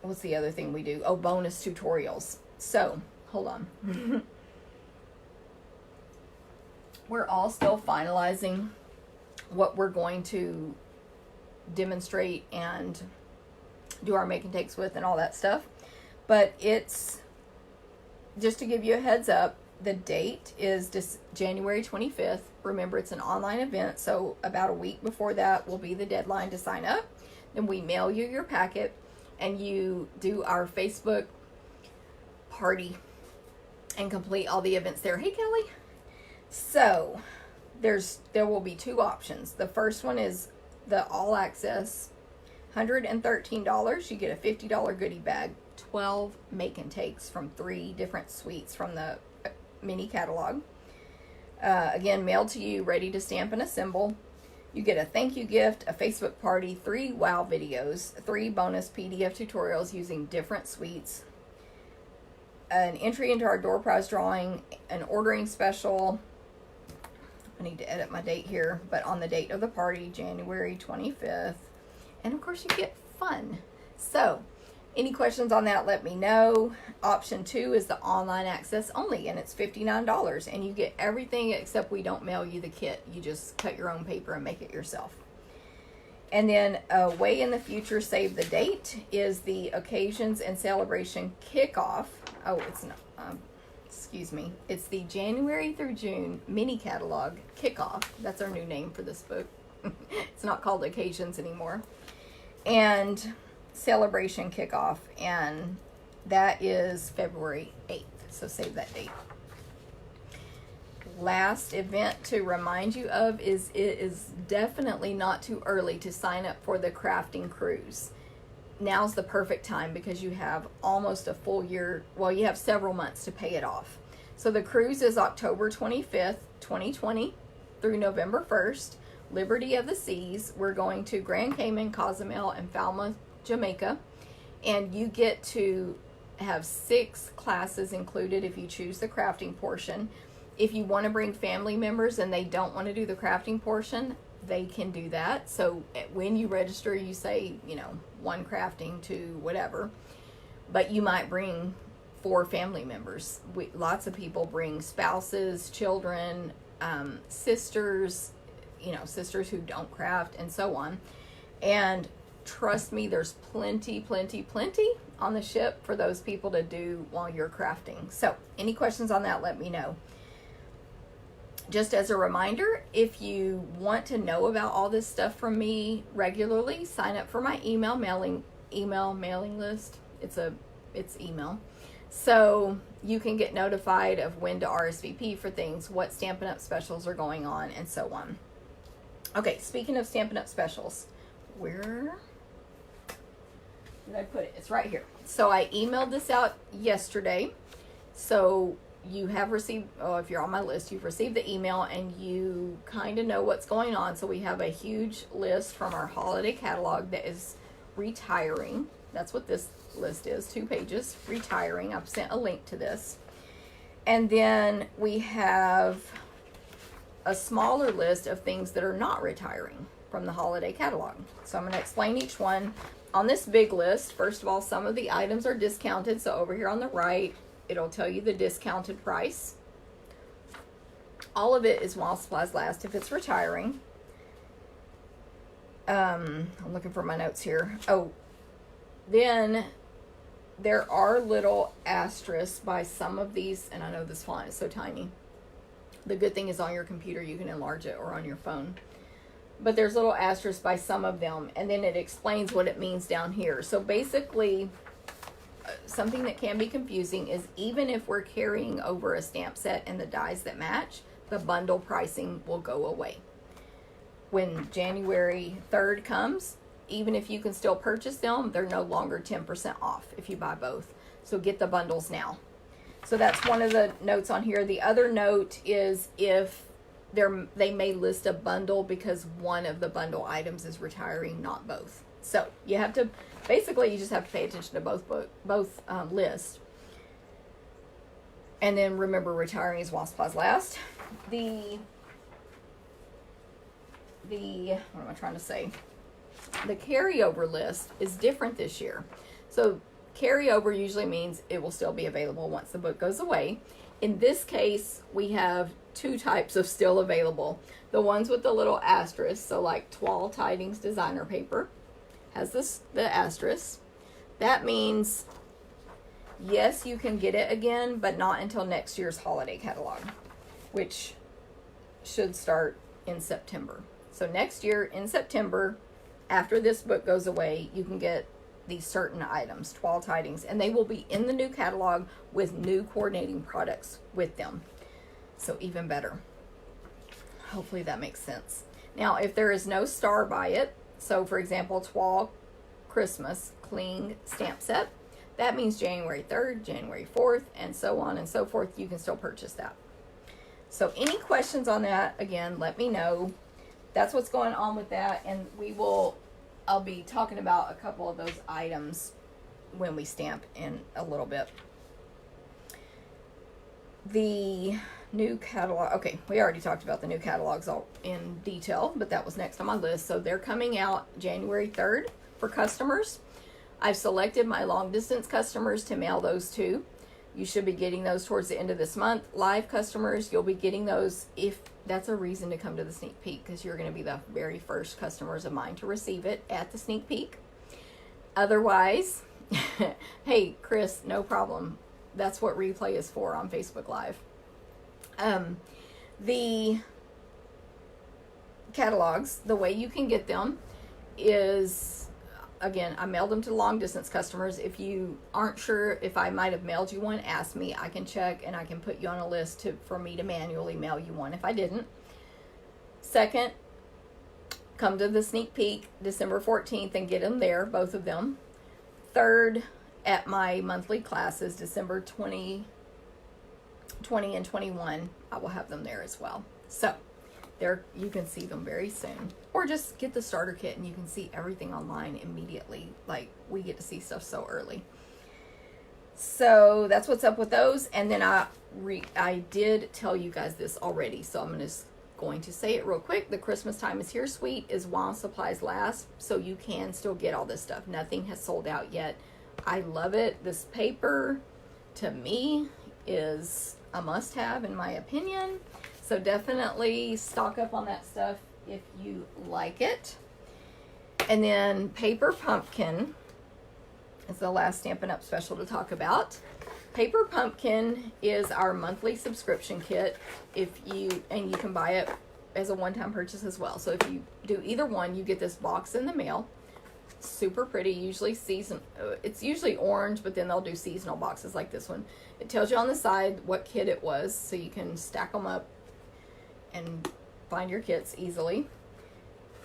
what's the other thing we do? Oh, bonus tutorials. So, hold on. We're all still finalizing what we're going to demonstrate and do our make and takes with and all that stuff. But it's just to give you a heads up. The date is January 25th. Remember, it's an online event, so about a week before that will be the deadline to sign up. Then we mail you your packet, and you do our Facebook party and complete all the events there. Hey, Kelly. So there will be 2 options. The first one is the all access, $113. You get a $50 goodie bag, 12 make and takes from 3 different suites from the mini catalog. Again, mailed to you, ready to stamp and assemble. You get a thank you gift, a Facebook party, 3 wow videos, 3 bonus PDF tutorials using different suites, an entry into our door prize drawing, an ordering special. I need to edit my date here, but on the date of the party, January 25th. And of course you get fun. So any questions on that, let me know. Option 2 is the online access only, and it's $59. And you get everything except we don't mail you the kit. You just cut your own paper and make it yourself. And then way in the future, save the date, is the Occasions and Celebration Kickoff. Oh, it's not, excuse me. It's the January through June mini catalog kickoff. That's our new name for this book. It's not called Occasions anymore. And Celebration Kickoff, and that is February 8th, so save that date. Last event to remind you of is it is definitely not too early to sign up for the crafting cruise. Now's the perfect time because you have almost a full year, well, you have several months to pay it off. So the cruise is October 25th, 2020 through November 1st. Liberty of the Seas. We're going to Grand Cayman, Cozumel, and Falmouth, Jamaica, and you get to have 6 classes included if you choose the crafting portion. If you want to bring family members and they don't want to do the crafting portion, they can do that. So when you register, you say, 1 crafting, 2 whatever. but you might bring 4 family members. Lots of people bring spouses, children, sisters, sisters who don't craft, and so on. And trust me, there's plenty on the ship for those people to do while you're crafting. So any questions on that, let me know. Just as a reminder, if you want to know about all this stuff from me regularly, sign up for my email mailing list. It's email. So you can get notified of when to RSVP for things, what Stampin' Up! Specials are going on, and so on. Okay, speaking of Stampin' Up! Specials, where did I put it? It's right here. So I emailed this out yesterday. So you have received, if you're on my list, you've received the email and you kind of know what's going on. So we have a huge list from our holiday catalog that is retiring. That's what this list is, 2 pages, retiring. I've sent a link to this. And then we have a smaller list of things that are not retiring from the holiday catalog. So I'm going to explain each one. On this big list, first of all, some of the items are discounted. So over here on the right, it'll tell you the discounted price. All of it is while supplies last if it's retiring. I'm looking for my notes here. Oh, then there are little asterisks by some of these, and I know this font is so tiny. The good thing is on your computer you can enlarge it, or on your phone. But there's little asterisks by some of them, and then it explains what it means down here. So basically, something that can be confusing is even if we're carrying over a stamp set and the dies that match, the bundle pricing will go away. When January 3rd comes, even if you can still purchase them, they're no longer 10% off if you buy both. So get the bundles now. So that's one of the notes on here. The other note is if they may list a bundle because one of the bundle items is retiring, not both. So you have to, basically you just have to pay attention to both lists. And then remember, retiring is while supplies last. The what am I trying to say? The carryover list is different this year. So carryover usually means it will still be available once the book goes away. In this case, we have 2 types of still available. The ones with the little asterisk, so like Toile Tidings designer paper has the asterisk. That means yes, you can get it again, but not until next year's holiday catalog, which should start in September. So next year in September, after this book goes away, you can get these certain items, Toile Tidings, and they will be in the new catalog with new coordinating products with them. So even better. Hopefully that makes sense. Now, if there is no star by it, so for example, Toile Christmas Cling stamp set, that means January 3rd, January 4th, and so on and so forth. You can still purchase that. So any questions on that, again, let me know. That's what's going on with that, and I'll be talking about a couple of those items when we stamp in a little bit. The new catalog, okay, we already talked about the new catalogs all in detail, but that was next on my list. So they're coming out January 3rd for customers. I've selected my long distance customers to mail those to. You should be getting those towards the end of this month. Live customers, you'll be getting those if that's a reason to come to the sneak peek, because you're going to be the very first customers of mine to receive it at the sneak peek. Otherwise, hey, Chris, no problem. That's what replay is for on Facebook Live. The catalogs, the way you can get them is, again, I mailed them to long distance customers. If you aren't sure if I might have mailed you one, ask me. I can check and I can put you on a list for me to manually mail you one if I didn't. Second, come to the sneak peek December 14th and get them there, both of them. Third, at my monthly classes, December 20 and 21, I will have them there as well. So there, you can see them very soon. Or just get the starter kit and you can see everything online immediately. Like, we get to see stuff so early. So that's what's up with those. And then I did tell you guys this already, so I'm going to say it real quick. The Christmas Time is Here suite is while supplies last, so you can still get all this stuff. Nothing has sold out yet I love it. This paper, to me, is a must-have in my opinion. So definitely stock up on that stuff if you like it. And then Paper Pumpkin is the last Stampin' Up! Special to talk about. Paper Pumpkin is our monthly subscription kit. And you can buy it as a one-time purchase as well. So if you do either one, you get this box in the mail. Super pretty, usually it's usually orange, but then they'll do seasonal boxes like this one. It tells you on the side what kit it was, so you can stack them up and find your kits easily.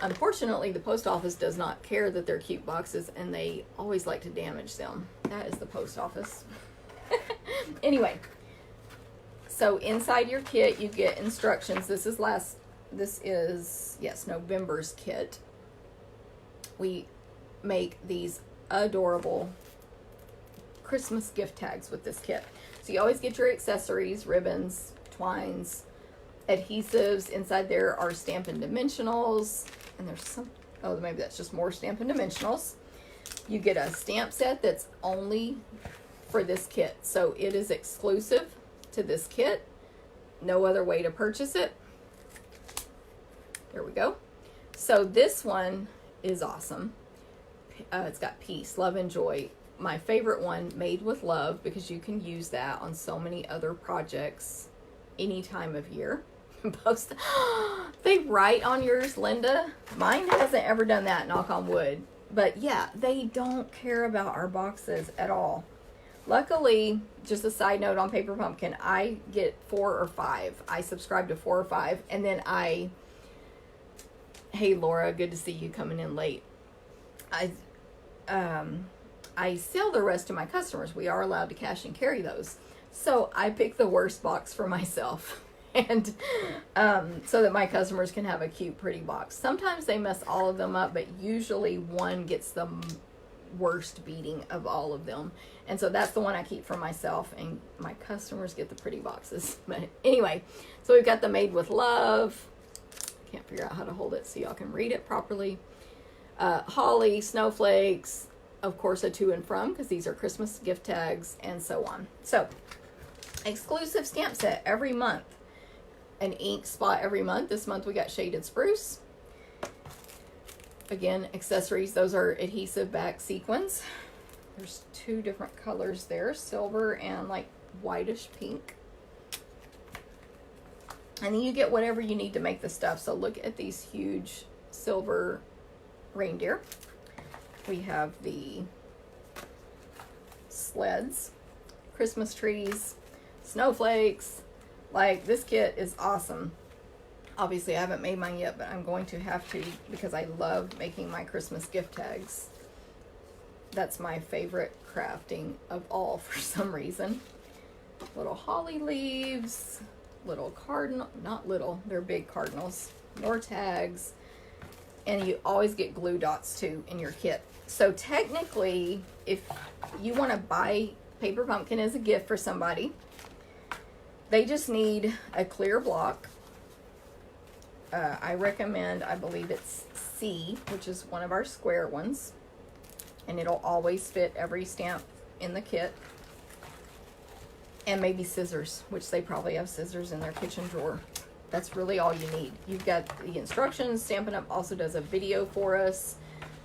Unfortunately, the post office does not care that they're cute boxes, and they always like to damage them. That is the post office. Anyway, so inside your kit you get instructions. This is November's kit. We make these adorable Christmas gift tags with this kit. So you always get your accessories, ribbons, twines, adhesives. Inside there are Stampin' Dimensionals, and there's some, oh, maybe that's just more Stampin' Dimensionals. You get a stamp set that's only for this kit. So it is exclusive to this kit. No other way to purchase it. There we go. So this one is awesome. It's got peace, love, and joy. My favorite one, Made with Love, because you can use that on so many other projects any time of year. Post. They write on yours, Linda. Mine hasn't ever done that, knock on wood. But yeah, they don't care about our boxes at all. Luckily, just a side note on Paper Pumpkin, I get 4 or 5. I subscribe to 4 or 5, and then hey Laura, good to see you coming in late. I sell the rest to my customers. We are allowed to cash and carry those. So I pick the worst box for myself. And so that my customers can have a cute, pretty box. Sometimes they mess all of them up, but usually one gets the worst beating of all of them. And so that's the one I keep for myself, and my customers get the pretty boxes. But anyway, so we've got the Made with Love. Can't figure out how to hold it so y'all can read it properly. Holly, snowflakes, of course a to and from, because these are Christmas gift tags, and so on. So, exclusive stamp set every month. An ink spot every month. This month we got Shaded Spruce. Again, accessories. Those are adhesive back sequins. There's 2 different colors there, silver and like whitish pink. And then you get whatever you need to make the stuff. So look at these huge silver reindeer. We have the sleds, Christmas trees, snowflakes. Like, this kit is awesome. Obviously, I haven't made mine yet, but I'm going to have to because I love making my Christmas gift tags. That's my favorite crafting of all for some reason. Little holly leaves, little cardinal, not little, they're big cardinals, more tags, and you always get glue dots too in your kit. So technically, if you want to buy Paper Pumpkin as a gift for somebody, they just need a clear block. I recommend, I believe it's C, which is one of our square ones, and it'll always fit every stamp in the kit. And maybe scissors, which they probably have scissors in their kitchen drawer. That's really all you need. You've got the instructions. Stampin' Up! Also does a video for us.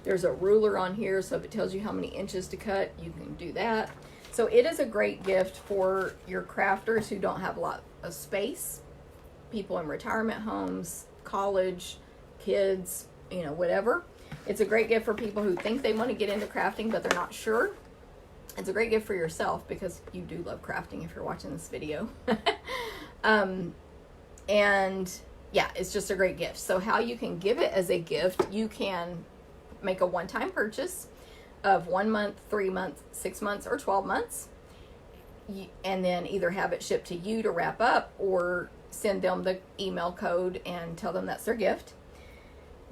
There's a ruler on here, so if it tells you how many inches to cut, you can do that. So it is a great gift for your crafters who don't have a lot of space, people in retirement homes, college, kids, you know, whatever. It's a great gift for people who think they want to get into crafting, but they're not sure. It's a great gift for yourself because you do love crafting if you're watching this video. And yeah, it's just a great gift. So how you can give it as a gift, you can make a one-time purchase of 1 month, 3 months, 6 months, or 12 months. And then either have it shipped to you to wrap up or send them the email code and tell them that's their gift.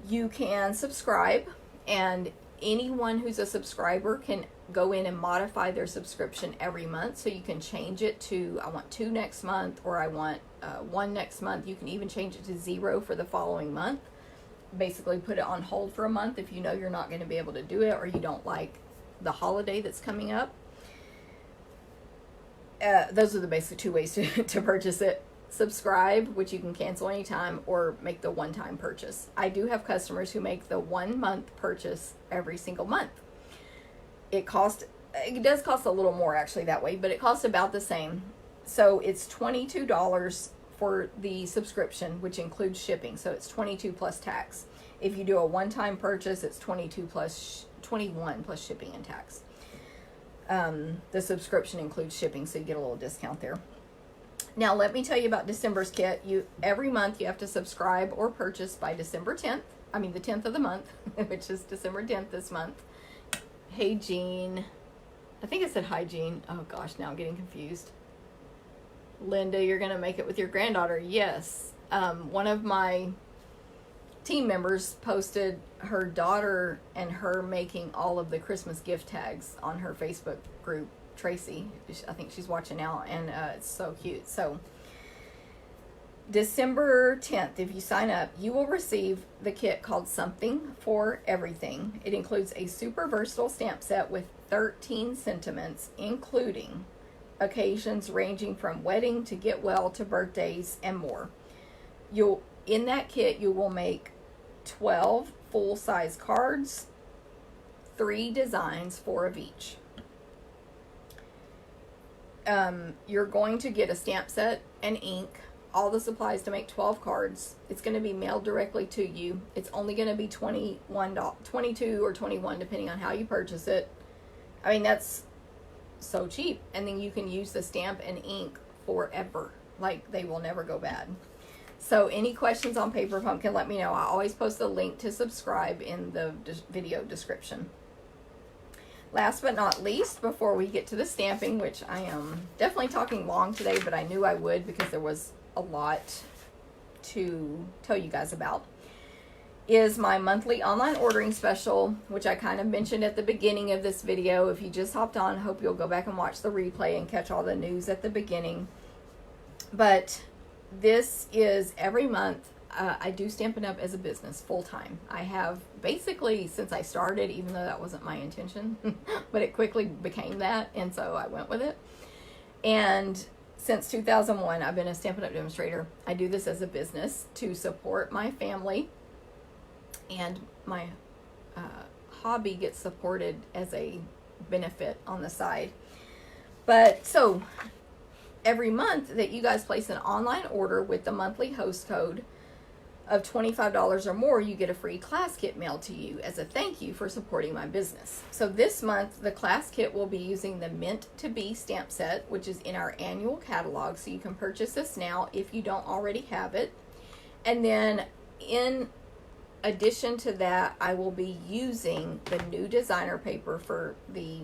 You can subscribe, and anyone who's a subscriber can go in and modify their subscription every month. So you can change it to, I want 2 next month, or I want 1 next month. You can even change it to 0 for the following month. Basically put it on hold for a month if you know you're not going to be able to do it, or you don't like the holiday that's coming up. Those are the basic two ways to purchase it. Subscribe, which you can cancel anytime, or make the one-time purchase. I do have customers who make the 1 month purchase every single month. It does cost a little more actually that way, but it costs about the same. So it's $22 for the subscription, which includes shipping. So it's $22 plus tax. If you do a one-time purchase, it's $21 plus shipping and tax. The subscription includes shipping, so you get a little discount there. Now, let me tell you about December's kit. Every month you have to subscribe or purchase by December 10th. I mean, the 10th of the month, which is December 10th this month. Hey, Jean. I think it said hi, Jean. Oh, gosh, now I'm getting confused. Linda, you're going to make it with your granddaughter. Yes. One of my team members posted her daughter and her making all of the Christmas gift tags on her Facebook group. Tracy, I think she's watching now, and it's so cute. So December 10th, if you sign up, you will receive the kit called Something for Everything. It includes a super versatile stamp set with 13 sentiments, including occasions ranging from wedding to get well to birthdays and more. In that kit, you will make 12 full-size cards, 3 designs, 4 of each. You're going to get a stamp set and ink, all the supplies to make 12 cards. It's going to be mailed directly to you. It's only going to be $22 or $21 depending on how you purchase it. I mean, that's so cheap. And then you can use the stamp and ink forever. Like, they will never go bad. So any questions on Paper Pumpkin, let me know. I always post a link to subscribe in the video description. Last but not least, before we get to the stamping, which I am definitely talking long today, but I knew I would because there was a lot to tell you guys about, is my monthly online ordering special, which I kind of mentioned at the beginning of this video. If you just hopped on, I hope you'll go back and watch the replay and catch all the news at the beginning. But this is every month. I do Stampin' Up! As a business full-time. I have basically since I started, even though that wasn't my intention, but it quickly became that, and so I went with it. And since 2001, I've been a Stampin' Up! Demonstrator. I do this as a business to support my family, and my hobby gets supported as a benefit on the side. But so every month that you guys place an online order with the monthly host code of $25 or more, you get a free class kit mailed to you as a thank you for supporting my business. So this month, the class kit will be using the Meant to Be stamp set, which is in our annual catalog. So you can purchase this now if you don't already have it. And then in addition to that, I will be using the new designer paper for the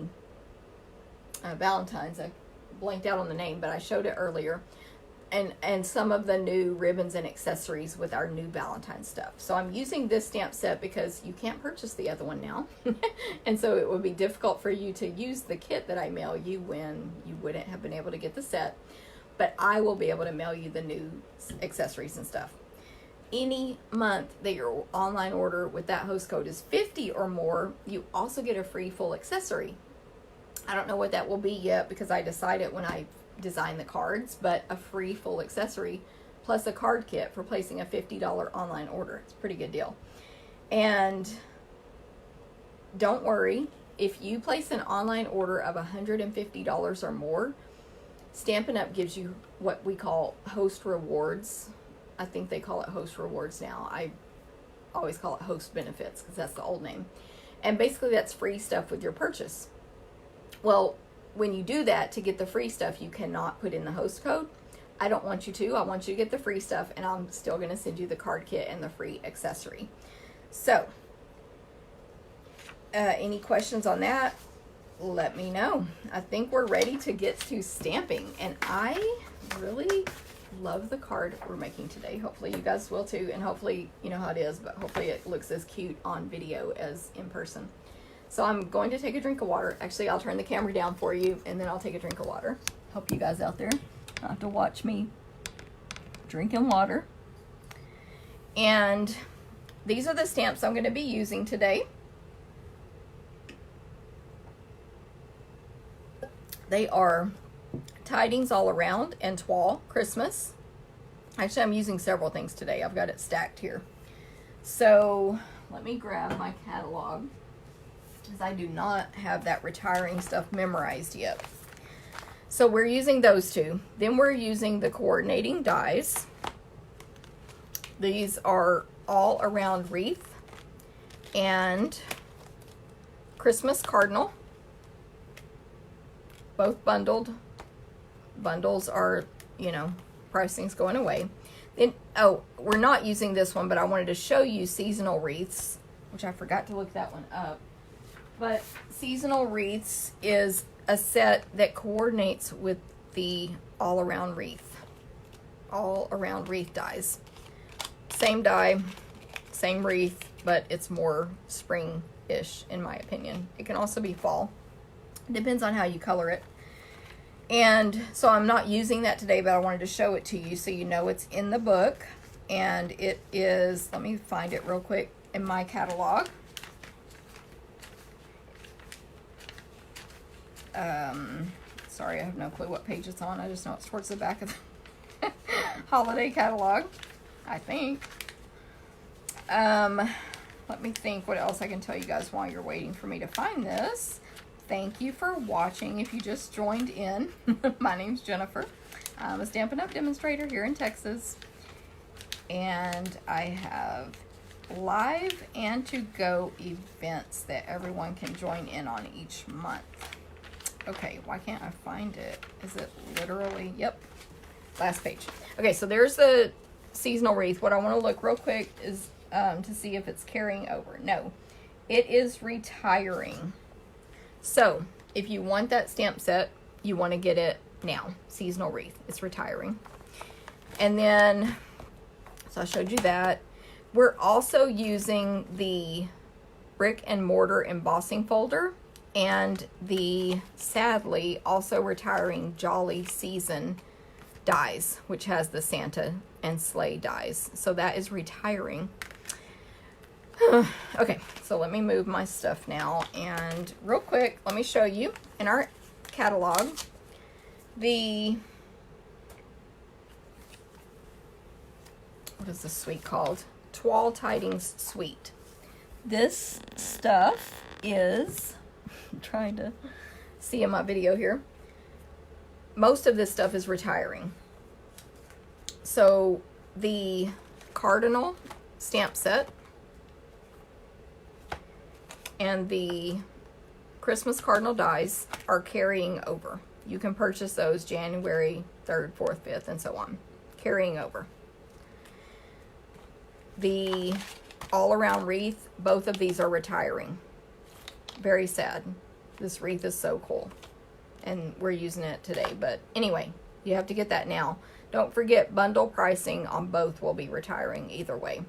Valentine's. I blanked out on the name, but I showed it earlier. And some of the new ribbons and accessories with our new Valentine stuff. So I'm using this stamp set because you can't purchase the other one now. And so it would be difficult for you to use the kit that I mail you when you wouldn't have been able to get the set. But I will be able to mail you the new accessories and stuff. Any month that your online order with that host code is 50 or more, you also get a free full accessory. I don't know what that will be yet because I decided when I design the cards, but a free full accessory plus a card kit for placing a $50 online order. It's a pretty good deal. And don't worry, if you place an online order of $150 or more, Stampin' Up! Gives you what we call host rewards. I think they call it host rewards now. I always call it host benefits because that's the old name. And basically that's free stuff with your purchase. Well, when you do that, to get the free stuff, you cannot put in the host code. I don't want you to. I want you to get the free stuff, and I'm still going to send you the card kit and the free accessory. So, any questions on that? Let me know. I think we're ready to get to stamping, and I really love the card we're making today. Hopefully you guys will too, and hopefully you know how it is, but hopefully it looks as cute on video as in person. So I'm going to take a drink of water. Actually, I'll turn the camera down for you, and then I'll take a drink of water. Hope you guys out there don't have to watch me drinking water. And these are the stamps I'm going to be using today. They are Tidings All Around and Toile Christmas. Actually, I'm using several things today. I've got it stacked here. So let me grab my catalog, because I do not have that retiring stuff memorized yet. So we're using those two. Then we're using the coordinating dies. These are All Around Wreath and Christmas Cardinal. Both bundled. Bundles are, you know, pricing's going away. Then, oh, we're not using this one, but I wanted to show you seasonal wreaths, which I forgot to look that one up. But seasonal wreaths is a set that coordinates with the All Around Wreath. All Around Wreath dies. Same die, same wreath, but it's more spring-ish in my opinion. It can also be fall. Depends on how you color it. And so I'm not using that today, but I wanted to show it to you so you know it's in the book. And it is, let me find it real quick in my catalog. Sorry, I have no clue what page it's on. I just know it's towards the back of the holiday catalog, I think. Let me think what else I can tell you guys while you're waiting for me to find this. Thank you for watching. If you just joined in, my name's Jennifer. I'm a Stampin' Up! Demonstrator here in Texas. And I have live and to-go events that everyone can join in on each month. Okay, why can't I find it? Is it literally? Yep. Last page. Okay, so there's the seasonal wreath. What I want to look real quick is to see if it's carrying over. No, it is retiring. So, if you want that stamp set, you want to get it now. Seasonal wreath. It's retiring. And then, so I showed you that. We're also using the brick and mortar embossing folder and the, sadly, also retiring Jolly Season dies, which has the Santa and sleigh dies. So that is retiring. Okay, so let me move my stuff now, and real quick, let me show you in our catalog the, what is this suite called? Toile Tidings Suite. This stuff is, I'm trying to see in my video here, most of this stuff is retiring. So the Cardinal stamp set and the Christmas Cardinal dies are carrying over. You can purchase those January 3rd, 4th, 5th, and so on. Carrying over. The All Around Wreath, both of these are retiring. Very sad. This wreath is so cool. And we're using it today. But anyway, you have to get that now. Don't forget, bundle pricing on both will be retiring either way.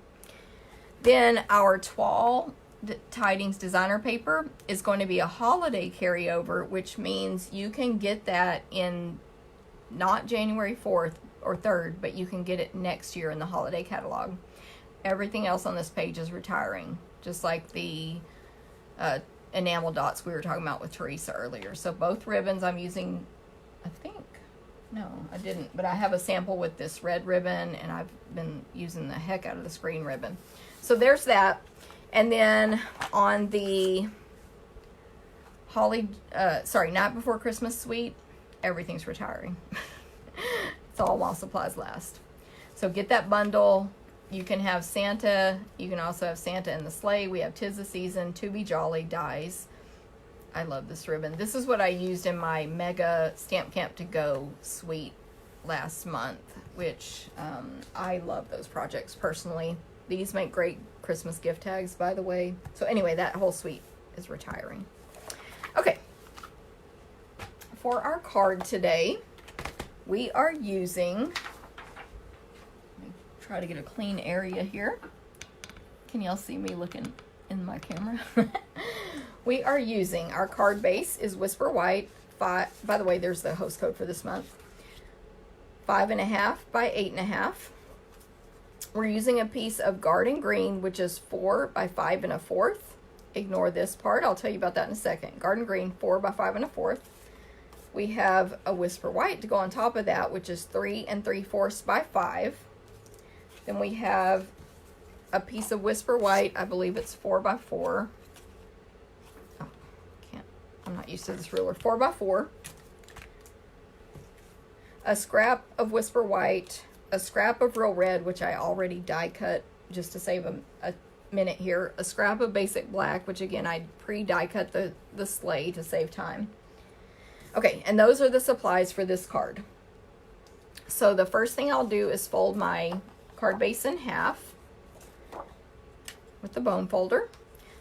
Then our Toile Tidings designer paper is going to be a holiday carryover, which means you can get that in not January 4th or 3rd, but you can get it next year in the holiday catalog. Everything else on this page is retiring, just like the enamel dots we were talking about with Teresa earlier. So both ribbons I'm using, I think, no, I didn't, but I have a sample with this red ribbon, and I've been using the heck out of this green ribbon. So there's that. And then on the Night Before Christmas suite, everything's retiring. It's all while supplies last. So get that bundle. You can have Santa. You can also have Santa and the sleigh. We have 'Tis the Season, To Be Jolly dies. I love this ribbon. This is what I used in my Mega Stamp Camp to Go suite last month, which I love those projects personally. These make great Christmas gift tags, by the way. So anyway, that whole suite is retiring. Okay. For our card today, we are using, let me try to get a clean area here. Can y'all see me looking in my camera? We are using, our card base is Whisper White. By the way, there's the host code for this month. 5.5 by 8.5. We're using a piece of Garden Green, which is 4 by 5 1/4. Ignore this part. I'll tell you about that in a second. Garden Green, 4 by 5 1/4. We have a Whisper White to go on top of that, which is 3 3/4 by 5. Then we have a piece of Whisper White. I believe it's 4 by 4. Oh, I'm not used to this ruler. 4 by 4. A scrap of Whisper White. A scrap of Real Red, which I already die cut just to save a minute here. A scrap of Basic Black, which again, I pre-die cut the sleigh to save time. Okay, and those are the supplies for this card. So the first thing I'll do is fold my card base in half with the bone folder.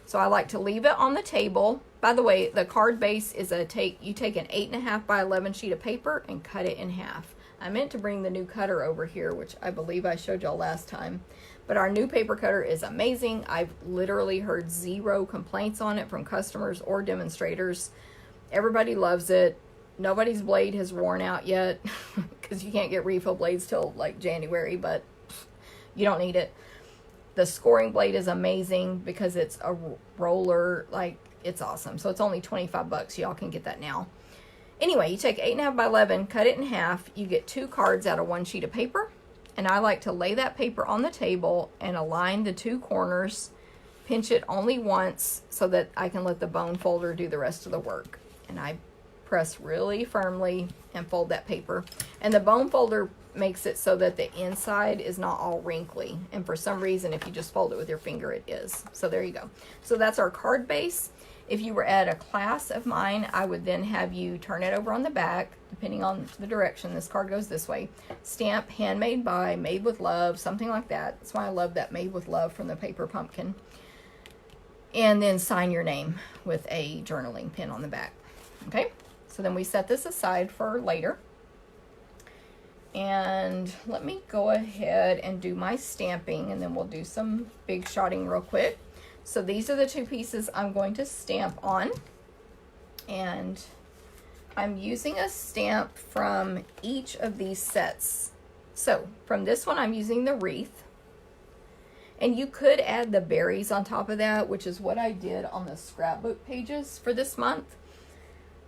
So I like to leave it on the table. By the way, the card base is you take an 8.5 by 11 sheet of paper and cut it in half. I meant to bring the new cutter over here, which I believe I showed y'all last time. But our new paper cutter is amazing. I've literally heard 0 complaints on it from customers or demonstrators. Everybody loves it. Nobody's blade has worn out yet because you can't get refill blades till like January, but you don't need it. The scoring blade is amazing because it's a roller, like it's awesome. So it's only 25 bucks. Y'all can get that now. Anyway, you take 8.5 by 11, cut it in half. You get 2 cards out of 1 sheet of paper. And I like to lay that paper on the table and align the 2 corners, pinch it only once so that I can let the bone folder do the rest of the work. And I press really firmly and fold that paper. And the bone folder makes it so that the inside is not all wrinkly. And for some reason, if you just fold it with your finger, it is. So there you go. So that's our card base. If you were at a class of mine, I would then have you turn it over on the back, depending on the direction. This card goes this way. Stamp handmade by, made with love, something like that. That's why I love that made with love from the paper pumpkin. And then sign your name with a journaling pin on the back. Okay, so then we set this aside for later. And let me go ahead and do my stamping, and then we'll do some big shotting real quick. So these are the 2 pieces I'm going to stamp on. And I'm using a stamp from each of these sets. So from this one, I'm using the wreath. And you could add the berries on top of that, which is what I did on the scrapbook pages for this month.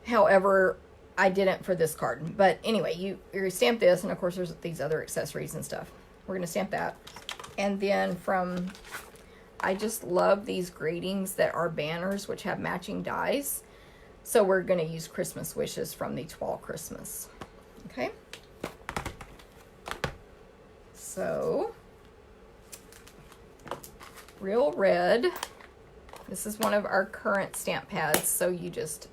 However, I didn't for this card. But anyway, you stamp this, and of course there's these other accessories and stuff. We're going to stamp that. And then I just love these gratings that are banners, which have matching dies. So we're going to use Christmas Wishes from the Toile Christmas. Okay. So, Real Red. This is one of our current stamp pads. So you just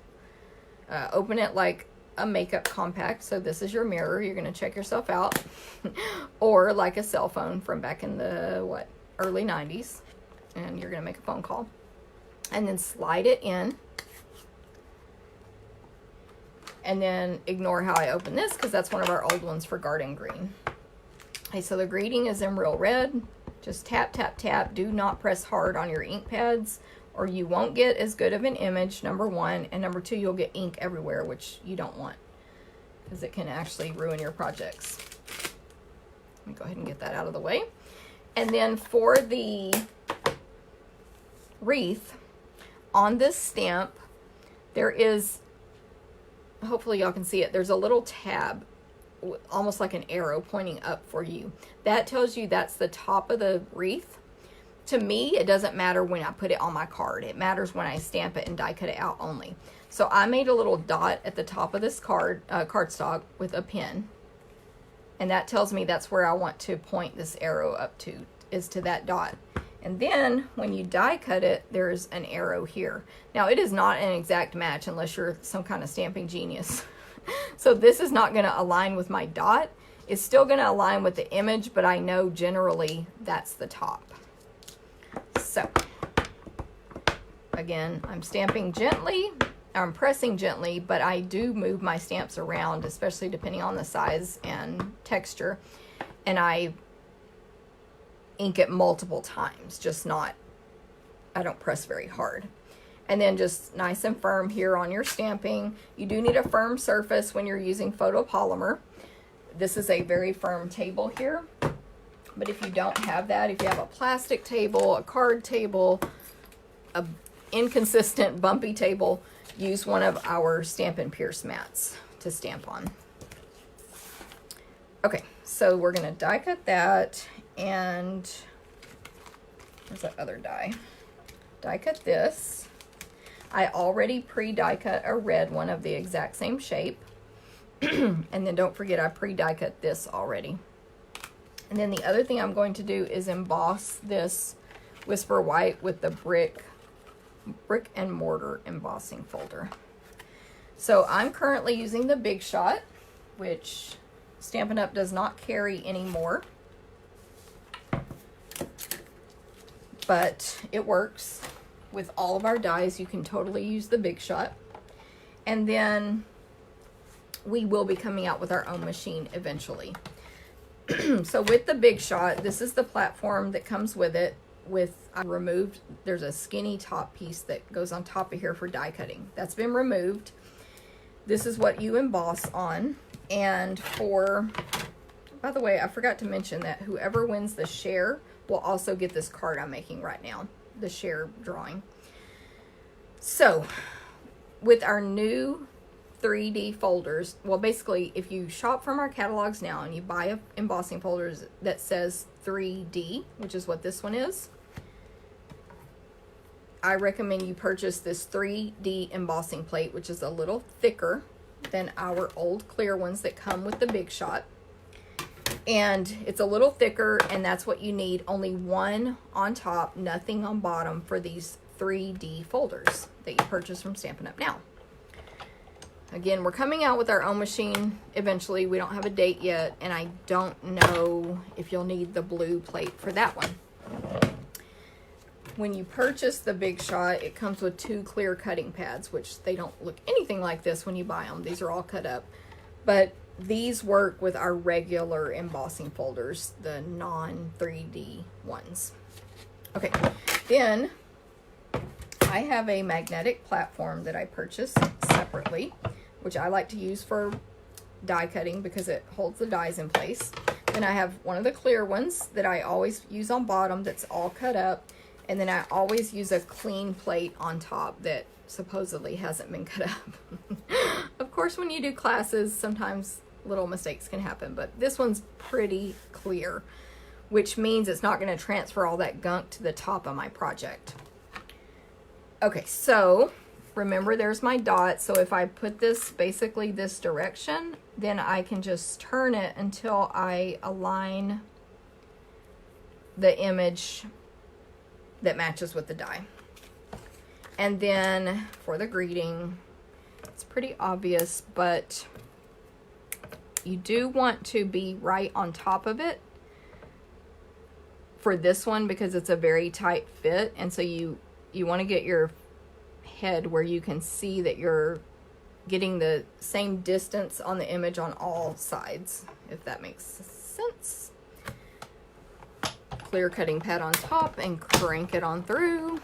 open it like a makeup compact. So this is your mirror. You're going to check yourself out. Or like a cell phone from back in the, early 90s. And you're going to make a phone call. And then slide it in. And then ignore how I open this because that's one of our old ones for Garden Green. Okay, so the greeting is in Real Red. Just tap, tap, tap. Do not press hard on your ink pads or you won't get as good of an image, number 1. And number 2, you'll get ink everywhere, which you don't want because it can actually ruin your projects. Let me go ahead and get that out of the way. And then for the wreath, on this stamp, there is, hopefully y'all can see it, there's a little tab, almost like an arrow pointing up for you. That tells you that's the top of the wreath. To me, it doesn't matter when I put it on my card. It matters when I stamp it and die cut it out only. So I made a little dot at the top of this cardstock with a pin. And that tells me that's where I want to point this arrow up to, is to that dot. And then when you die cut it, there's an arrow here. Now it is not an exact match unless you're some kind of stamping genius. So this is not going to align with my dot. It's still going to align with the image, but I know generally that's the top. So again, I'm stamping gently. I'm pressing gently, but I do move my stamps around, especially depending on the size and texture. And I ink it multiple times, just not, I don't press very hard. And then just nice and firm here on your stamping. You do need a firm surface when you're using photopolymer. This is a very firm table here. But if you don't have that, if you have a plastic table, a card table, a inconsistent bumpy table, use one of our Stamp and Pierce mats to stamp on. Okay, so we're going to die cut that, and where's that other die? Die cut this. I already pre-die cut a red one of the exact same shape. And then don't forget I pre-die cut this already. And then the other thing I'm going to do is emboss this Whisper White with the brick and mortar embossing folder. So I'm currently using the Big Shot, which Stampin' Up! Does not carry anymore. But it works. With all of our dies, you can totally use the Big Shot. And then we will be coming out with our own machine eventually. So with the Big Shot, this is the platform that comes with it. There's a skinny top piece that goes on top of here for die cutting. That's been removed. This is what you emboss on. And by the way, I forgot to mention that whoever wins the share will also get this card I'm making right now, the share drawing. So with our new 3D folders, well, basically, if you shop from our catalogs now and you buy a embossing folder that says 3D, which is what this one is, I recommend you purchase this 3D embossing plate, which is a little thicker than our old clear ones that come with the Big Shot. And it's a little thicker, and that's what you need. Only one on top, nothing on bottom for these 3D folders that you purchase from Stampin' Up! Now. Again, we're coming out with our own machine eventually. We don't have a date yet, and I don't know if you'll need the blue plate for that one. When you purchase the Big Shot, it comes with 2 clear cutting pads, which they don't look anything like this when you buy them. These are all cut up. But these work with our regular embossing folders, the non-3D ones. Okay, then I have a magnetic platform that I purchased separately, which I like to use for die cutting because it holds the dies in place. Then I have one of the clear ones that I always use on bottom that's all cut up. And then I always use a clean plate on top that supposedly hasn't been cut up. Of course, when you do classes, sometimes little mistakes can happen, but this one's pretty clear, which means it's not going to transfer all that gunk to the top of my project. Okay, so remember there's my dot. So if I put this basically this direction, then I can just turn it until I align the image that matches with the die. And then for the greeting, it's pretty obvious, but you do want to be right on top of it for this one because it's a very tight fit. And so you want to get your head where you can see that you're getting the same distance on the image on all sides, if that makes sense. Clear cutting pad on top and crank it on through.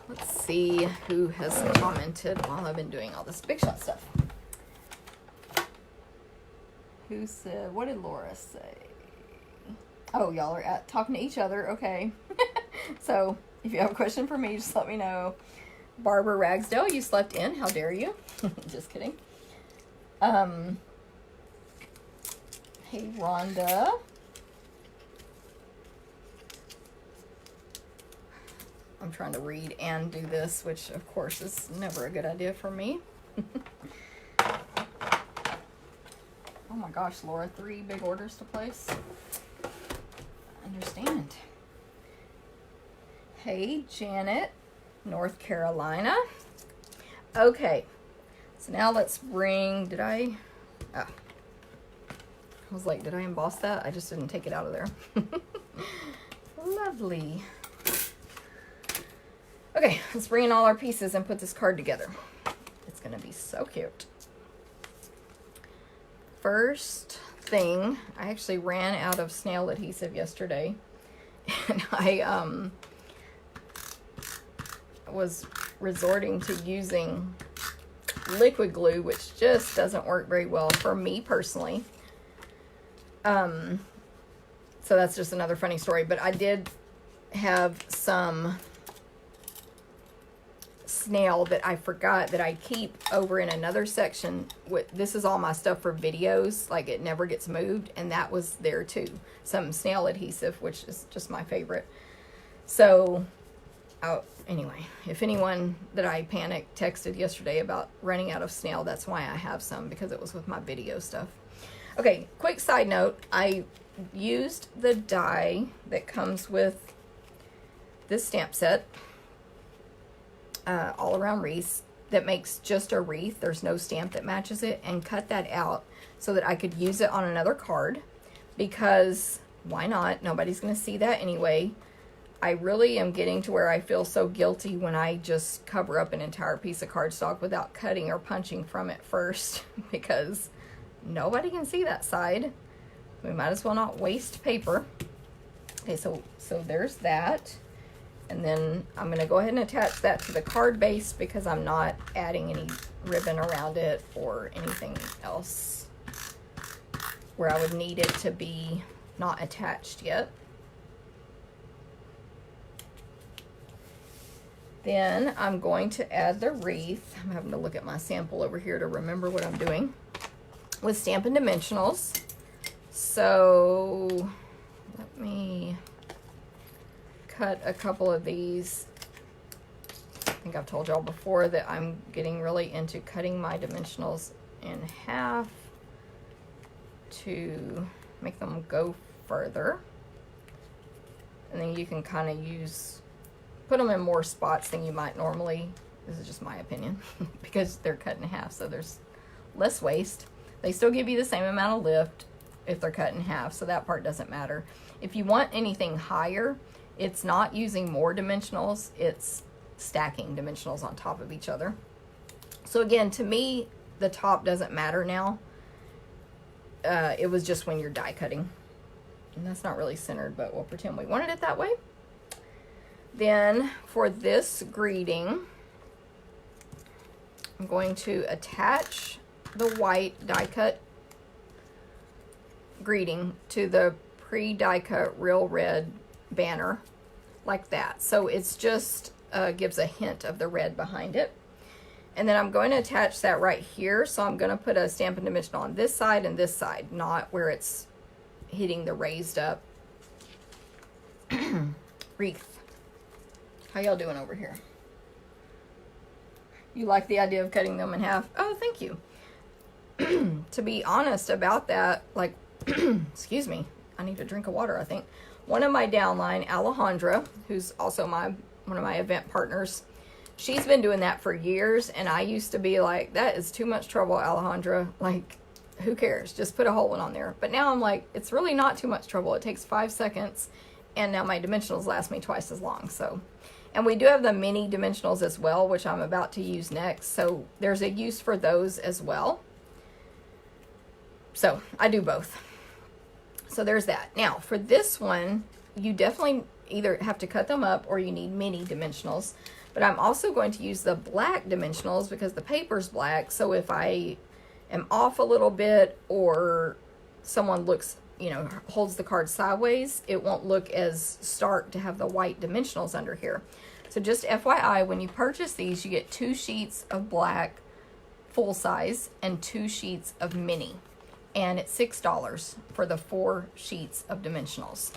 Let's see who has commented while I've been doing all this Big Shot stuff. Who said, what did Laura say? Oh, y'all are talking to each other. Okay. So if you have a question for me, just let me know. Barbara Ragsdale, you slept in. How dare you? Just kidding. Hey, Rhonda. I'm trying to read and do this, which of course is never a good idea for me. Oh my gosh, Laura, 3 big orders to place. I understand. Hey, Janet, North Carolina. Okay, so now let's bring, I was like, did I emboss that? I just didn't take it out of there. Lovely. Okay, let's bring in all our pieces and put this card together. It's gonna be so cute. First thing, I actually ran out of snail adhesive yesterday, and I was resorting to using liquid glue, which just doesn't work very well for me personally. So that's just another funny story, but I did have some snail that I forgot that I keep over in another section. This is all my stuff for videos, like it never gets moved, and that was there too. Some snail adhesive, which is just my favorite. So, anyway, if anyone that I panicked texted yesterday about running out of snail, that's why I have some, because it was with my video stuff. Okay, quick side note, I used the die that comes with this stamp set, all around wreaths, that makes just a wreath. There's no stamp that matches it, and cut that out so that I could use it on another card, because why not? Nobody's going to see that anyway. I really am getting to where I feel so guilty when I just cover up an entire piece of cardstock without cutting or punching from it first, because nobody can see that side. We might as well not waste paper. Okay, so there's that. And then I'm going to go ahead and attach that to the card base, because I'm not adding any ribbon around it or anything else where I would need it to be not attached yet. Then I'm going to add the wreath. I'm having to look at my sample over here to remember what I'm doing with Stampin' Dimensionals. So let me cut a couple of these. I think I've told y'all before that I'm getting really into cutting my dimensionals in half to make them go further. And then you can kind of put them in more spots than you might normally. This is just my opinion, because they're cut in half, so there's less waste. They still give you the same amount of lift if they're cut in half, so that part doesn't matter. If you want anything higher, it's not using more dimensionals, it's stacking dimensionals on top of each other. So again, to me, the top doesn't matter now. It was just when you're die cutting. And that's not really centered, but we'll pretend we wanted it that way. Then for this greeting, I'm going to attach the white die cut greeting to the pre-die cut real red banner like that. So it's just gives a hint of the red behind it. And then I'm going to attach that right here. So I'm going to put a Stampin' Dimensional on this side and this side, not where it's hitting the raised up wreath. How y'all doing over here? You like the idea of cutting them in half? Oh, thank you. To be honest about that, like, excuse me, I need a drink of water, I think. One of my downline, Alejandra, who's also one of my event partners, she's been doing that for years, and I used to be like, that is too much trouble, Alejandra. Like, who cares? Just put a hole in on there. But now I'm like, it's really not too much trouble. It takes 5 seconds, and now my dimensionals last me twice as long, so... And we do have the mini dimensionals as well, which I'm about to use next. So there's a use for those as well. So I do both. So there's that. Now for this one, you definitely either have to cut them up or you need mini dimensionals. But I'm also going to use the black dimensionals because the paper's black. So if I am off a little bit or someone looks, holds the card sideways, it won't look as stark to have the white dimensionals under here. So just FYI, when you purchase these, you get 2 sheets of black full size and 2 sheets of mini. And it's $6 for the 4 sheets of dimensionals.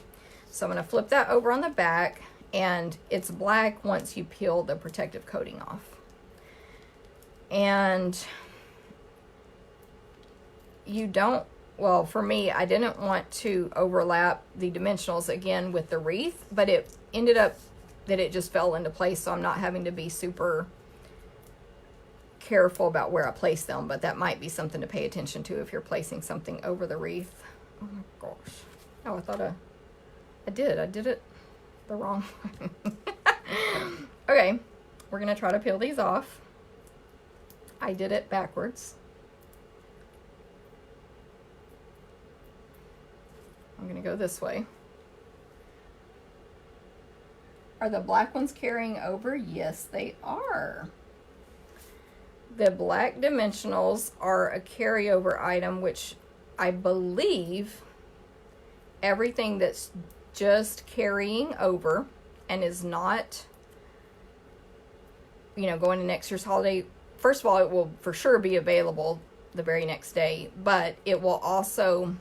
So I'm going to flip that over on the back, and it's black once you peel the protective coating off. And you don't, well, for me, I didn't want to overlap the dimensionals again with the wreath, but it ended up that it just fell into place, so I'm not having to be super careful about where I place them, but that might be something to pay attention to if you're placing something over the wreath. Oh my gosh. Oh, I thought I did it the wrong way. Okay, we're gonna try to peel these off. I did it backwards. I'm gonna go this way. Are the black ones carrying over? Yes, they are. The black dimensionals are a carryover item, which I believe everything that's just, just carrying over and is not going to next year's holiday, first of all, it will for sure be available the very next day, but it will also,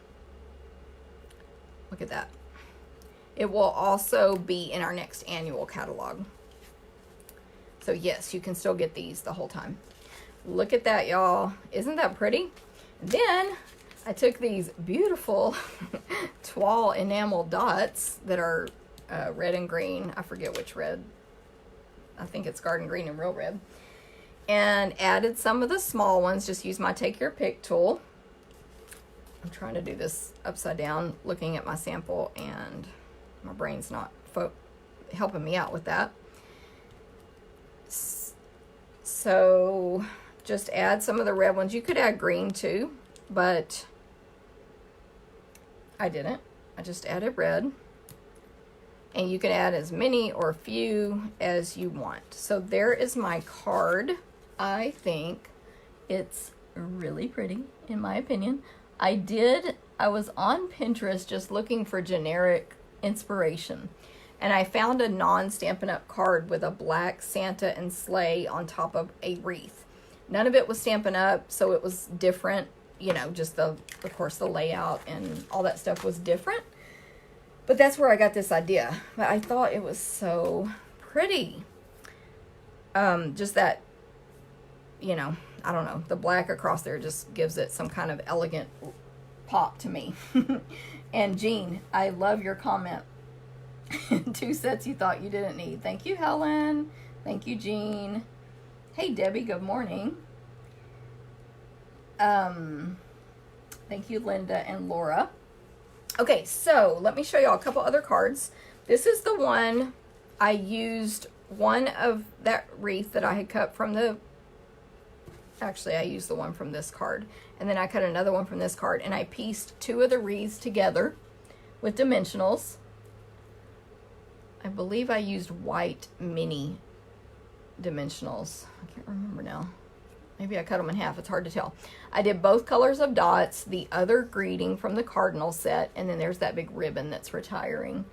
look at that, it will also be in our next annual catalog. So yes, you can still get these the whole time. Look at that, y'all. Isn't that pretty? Then I took these beautiful Toile enamel dots that are red and green. I forget which red. I think it's garden green and real red. And added some of the small ones. Just use my take your pick tool. I'm trying to do this upside down, looking at my sample, and my brain's not helping me out with that. So just add some of the red ones. You could add green too, but I didn't. I just added red. And you can add as many or few as you want. So there is my card. I think it's really pretty, in my opinion. I was on Pinterest just looking for generic inspiration. And I found a non-Stampin' Up! Card with a black Santa and sleigh on top of a wreath. None of it was Stampin' Up!, so it was different. Just of course, the layout and all that stuff was different. But that's where I got this idea. But I thought it was so pretty. Just that, I don't know, the black across there just gives it some kind of elegant pop to me. And Jean, I love your comment. 2 sets you thought you didn't need. Thank you, Helen. Thank you, Jean. Hey, Debbie, good morning. Thank you, Linda and Laura. Okay, so let me show y'all a couple other cards. This is the one I used, one of that wreath that I had cut from actually I used the one from this card, and then I cut another one from this card, and I pieced 2 of the wreaths together with dimensionals. I believe I used white mini dimensionals. I can't remember now. Maybe I cut them in half. It's hard to tell. I did both colors of dots, the other greeting from the cardinal set, and then there's that big ribbon that's retiring.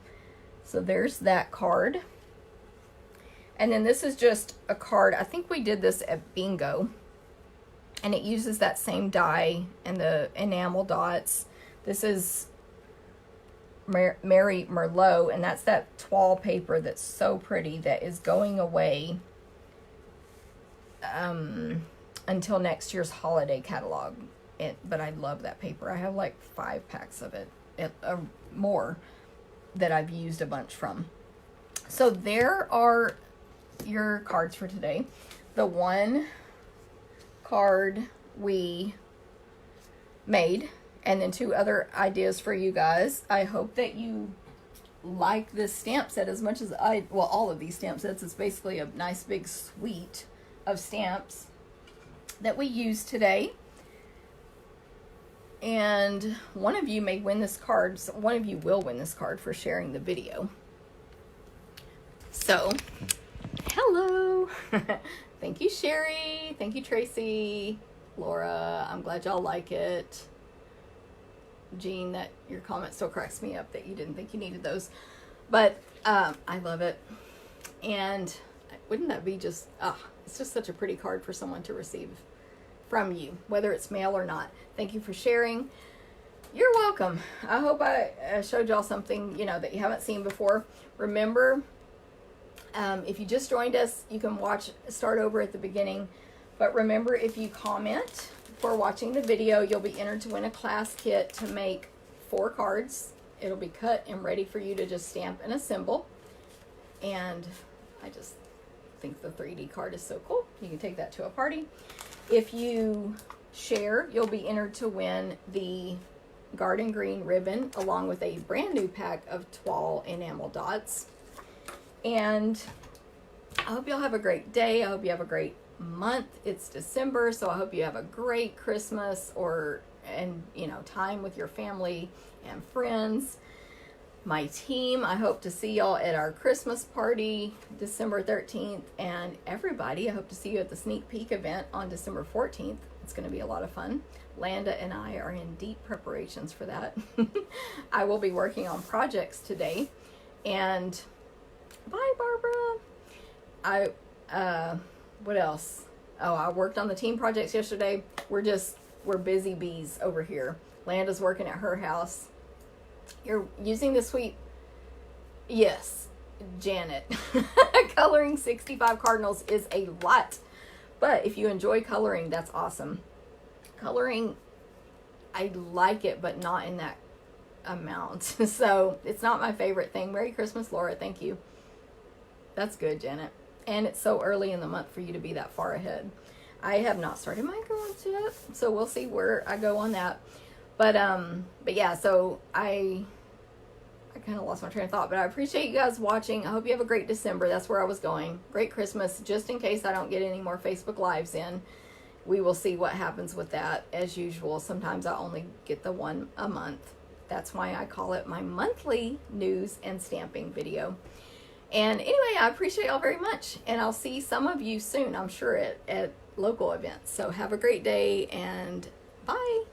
So there's that card. And then this is just a card. I think we did this at Bingo. And it uses that same die and the enamel dots. This is Mary Merlot, and that's that toile paper that's so pretty that is going away until next year's holiday catalog. But I love that paper. I have like 5 packs of it, more that I've used a bunch from. So there are your cards for today. The one card we made, and then 2 other ideas for you guys. I hope that you like this stamp set as much as all of these stamp sets. It's basically a nice big suite of stamps that we use today. And one of you may win this card. So one of you will win this card for sharing the video. So, hello. Thank you, Sherry. Thank you, Tracy. Laura, I'm glad y'all like it. Jean, that your comment still cracks me up that you didn't think you needed those. But I love it. And wouldn't that be just, it's just such a pretty card for someone to receive from you, whether it's mail or not. Thank you for sharing. You're welcome. I hope I showed y'all something, that you haven't seen before. Remember, if you just joined us, you can start over at the beginning. But remember, if you comment for watching the video, you'll be entered to win a class kit to make 4 cards. It'll be cut and ready for you to just stamp and assemble. And I just think the 3D card is so cool. You can take that to a party. If you share, you'll be entered to win the garden green ribbon along with a brand new pack of Toile enamel dots. And I hope y'all have a great day. I hope you have a great month. It's December, so I hope you have a great Christmas and time with your family and friends. My team, I hope to see y'all at our Christmas party December 13th, and everybody, I hope to see you at the sneak peek event on December 14th. It's going to be a lot of fun. Landa and I are in deep preparations for that. I will be working on projects today, and bye, Barbara. What else? Oh, I worked on the team projects yesterday. We're busy bees over here. Landa's working at her house. You're using the sweet. Yes, Janet. Coloring 65 cardinals is a lot. But if you enjoy coloring, that's awesome. Coloring, I like it, but not in that amount. So it's not my favorite thing. Merry Christmas, Laura. Thank you. That's good, Janet. And it's so early in the month for you to be that far ahead. I have not started my garage yet, so we'll see where I go on that. But yeah, so I kind of lost my train of thought, but I appreciate you guys watching. I hope you have a great December. That's where I was going. Great Christmas, just in case I don't get any more Facebook Lives in. We will see what happens with that. As usual, sometimes I only get the one a month. That's why I call it my monthly news and stamping video. And anyway, I appreciate y'all very much. And I'll see some of you soon, I'm sure, at local events. So have a great day and bye.